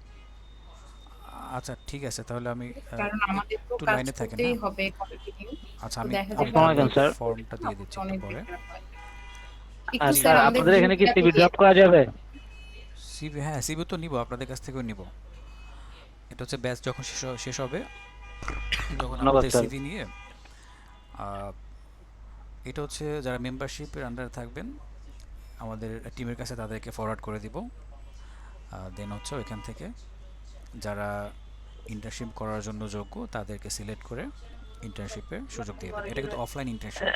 আচ্ছা ঠিক আছে, তাহলে আমি কারণ আমাদের তো একটু কাজ লাইনে থাকেন, করতেই হ্যাঁ? হবে কন্টিনিউ। আচ্ছা, তো আমি দেখা আমি যাবে আসসালামু আলাইকুম, আমাদের স্যার। ফর্মটা দিয়ে দিচ্ছি একটু অনেক পরে। better হয়। আর একটু জি, স্যার স্যার আমাদের আপনাদের এখানে কি গ্রুপটা সিভি থেকে ড্রপ করা যাবে? সিভি, হ্যাঁ সিভি তো নিব, আপনাদের কাছ থেকেও নিব। এটা হচ্ছে ব্যাচ যখন শেষ হবে, তখন ধন্যবাদ আমাদের স্যার। সিভি নিয়ে এটা হচ্ছে যারা মেম্বারশিপের আন্ডারে থাকবেন আমাদের টিমের কাছে তাদেরকে ফরওয়ার্ড করে দিব। দেন হচ্ছে ওইখান থেকে যারা ইন্টার্নশিপ করার জন্য যোগ্য তাদেরকে সিলেক্ট করে ইন্টার্নশিপের সুযোগ দিয়ে দেবে। এটা কিন্তু অফলাইন ইন্টার্নশিপ।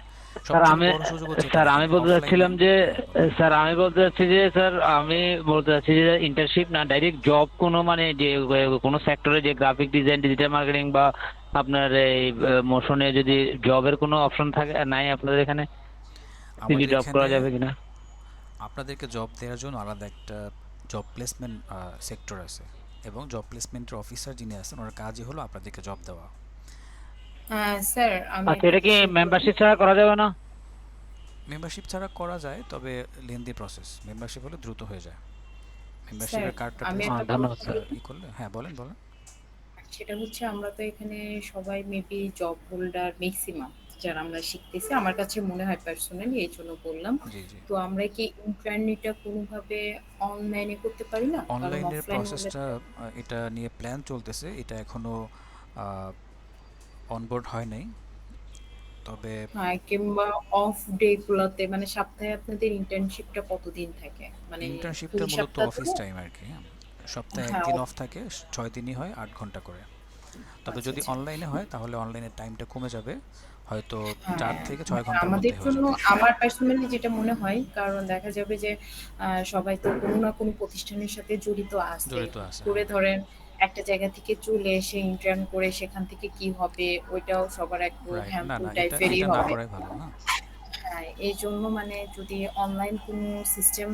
স্যার সবচেয়ে আমি বড় সুযোগ হচ্ছে স্যার এটা, আমি বলতে offline চাচ্ছিলাম যে বলেন। স্যার আমি বলতে চাচ্ছি যে স্যার আমি বলতে চাচ্ছি যে ইন্টার্নশিপ না ডাইরেক্ট জব কোনো মানে যে কোনো সেক্টরে যে গ্রাফিক ডিজাইন ডিজিটাল মার্কেটিং বা আপনার এই মোশনে যদি জবের কোনো অপশন থাকে নাই আপনাদের এখানে সিভি আমাদের ড্রপ করা এখানে যাবে কিনা? আপনাদেরকে জব দেওয়ার জন্য আলাদা একটা জব প্লেসমেন্ট সেক্টর আছে, এবং জব প্লেসমেন্টের অফিসার যিনি আছেন ওনার কাজই হলো আপনাদেরকে জব দেওয়া। স্যার আমি আচ্ছা এটা কি মেম্বারশিপ ছাড়া করা যাবে না? মেম্বারশিপ ছাড়া করা যায়, তবে লেন্দি প্রসেস। মেম্বারশিপ হলে দ্রুত হয়ে যায়। স্যার মেম্বারশিপের কার্ডটা আমি প্লেসমেন্ট একটা ধন্যবাদ কথা স্যার। বলি। ই করলে, হ্যাঁ বলেন বলেন। সেটা হচ্ছে আমরা তো এখানে সবাই মেবি জব হোল্ডার ম্যাক্সিমাম যারা আমরা শিখতেছি, আমার কাছে মনে হয় পার্সোনালি, এই জন্য বললাম। জি জি, তো আমরা কি ইন্টারনেটটা কোনোভাবে অনলাইনে করতে পারি না? কারণ অনলাইনের অফলাইন হলে প্রসেসটা এটা নিয়ে প্ল্যান চলতেছে। এটা এখনো অনবোর্ড হয় নাই, তবে কিংবা অফ ডে গুলাতে মানে সপ্তাহে আপনাদের ইন্টার্নশিপটা কতদিন থাকে? মানে ইন্টার্নশিপটা ফুল মূলত সপ্তাহ অফিস তো? টাইম আর কি, হ্যাঁ। সপ্তাহে হ্যাঁ, একদিন অফ থাকে, 6 দিনই হয়, 8 ঘন্টা করে। তবে আচ্ছা যদি আচ্ছা। অনলাইনে হয় তাহলে অনলাইনের টাইমটা কমে যাবে, হয়তো হ্যাঁ, 4 থেকে 6 মানে ঘন্টার আমাদের মধ্যে হয়ে জন্য যাবে। আমার পার্সোনালি যেটা মনে হয়, কারণ দেখা যাবে যে সবাই তো কোনো না কোনো প্রতিষ্ঠানের সাথে জড়িত আছে। জড়িত আছে, করে হ্যাঁ। ধরেন একটা জায়গা থেকে চলে এসে ইন্টার্ন করে সেখান থেকে কি হবে ওইটাও সবার একটু রাইট, না হ্যাম্পফুল না, এটা টাইপেরই এটা না হবে। করাই ভালো, হ্যাঁ। হ্যাঁ, এই জন্য মানে যদি অনলাইন কোনো সিস্টেম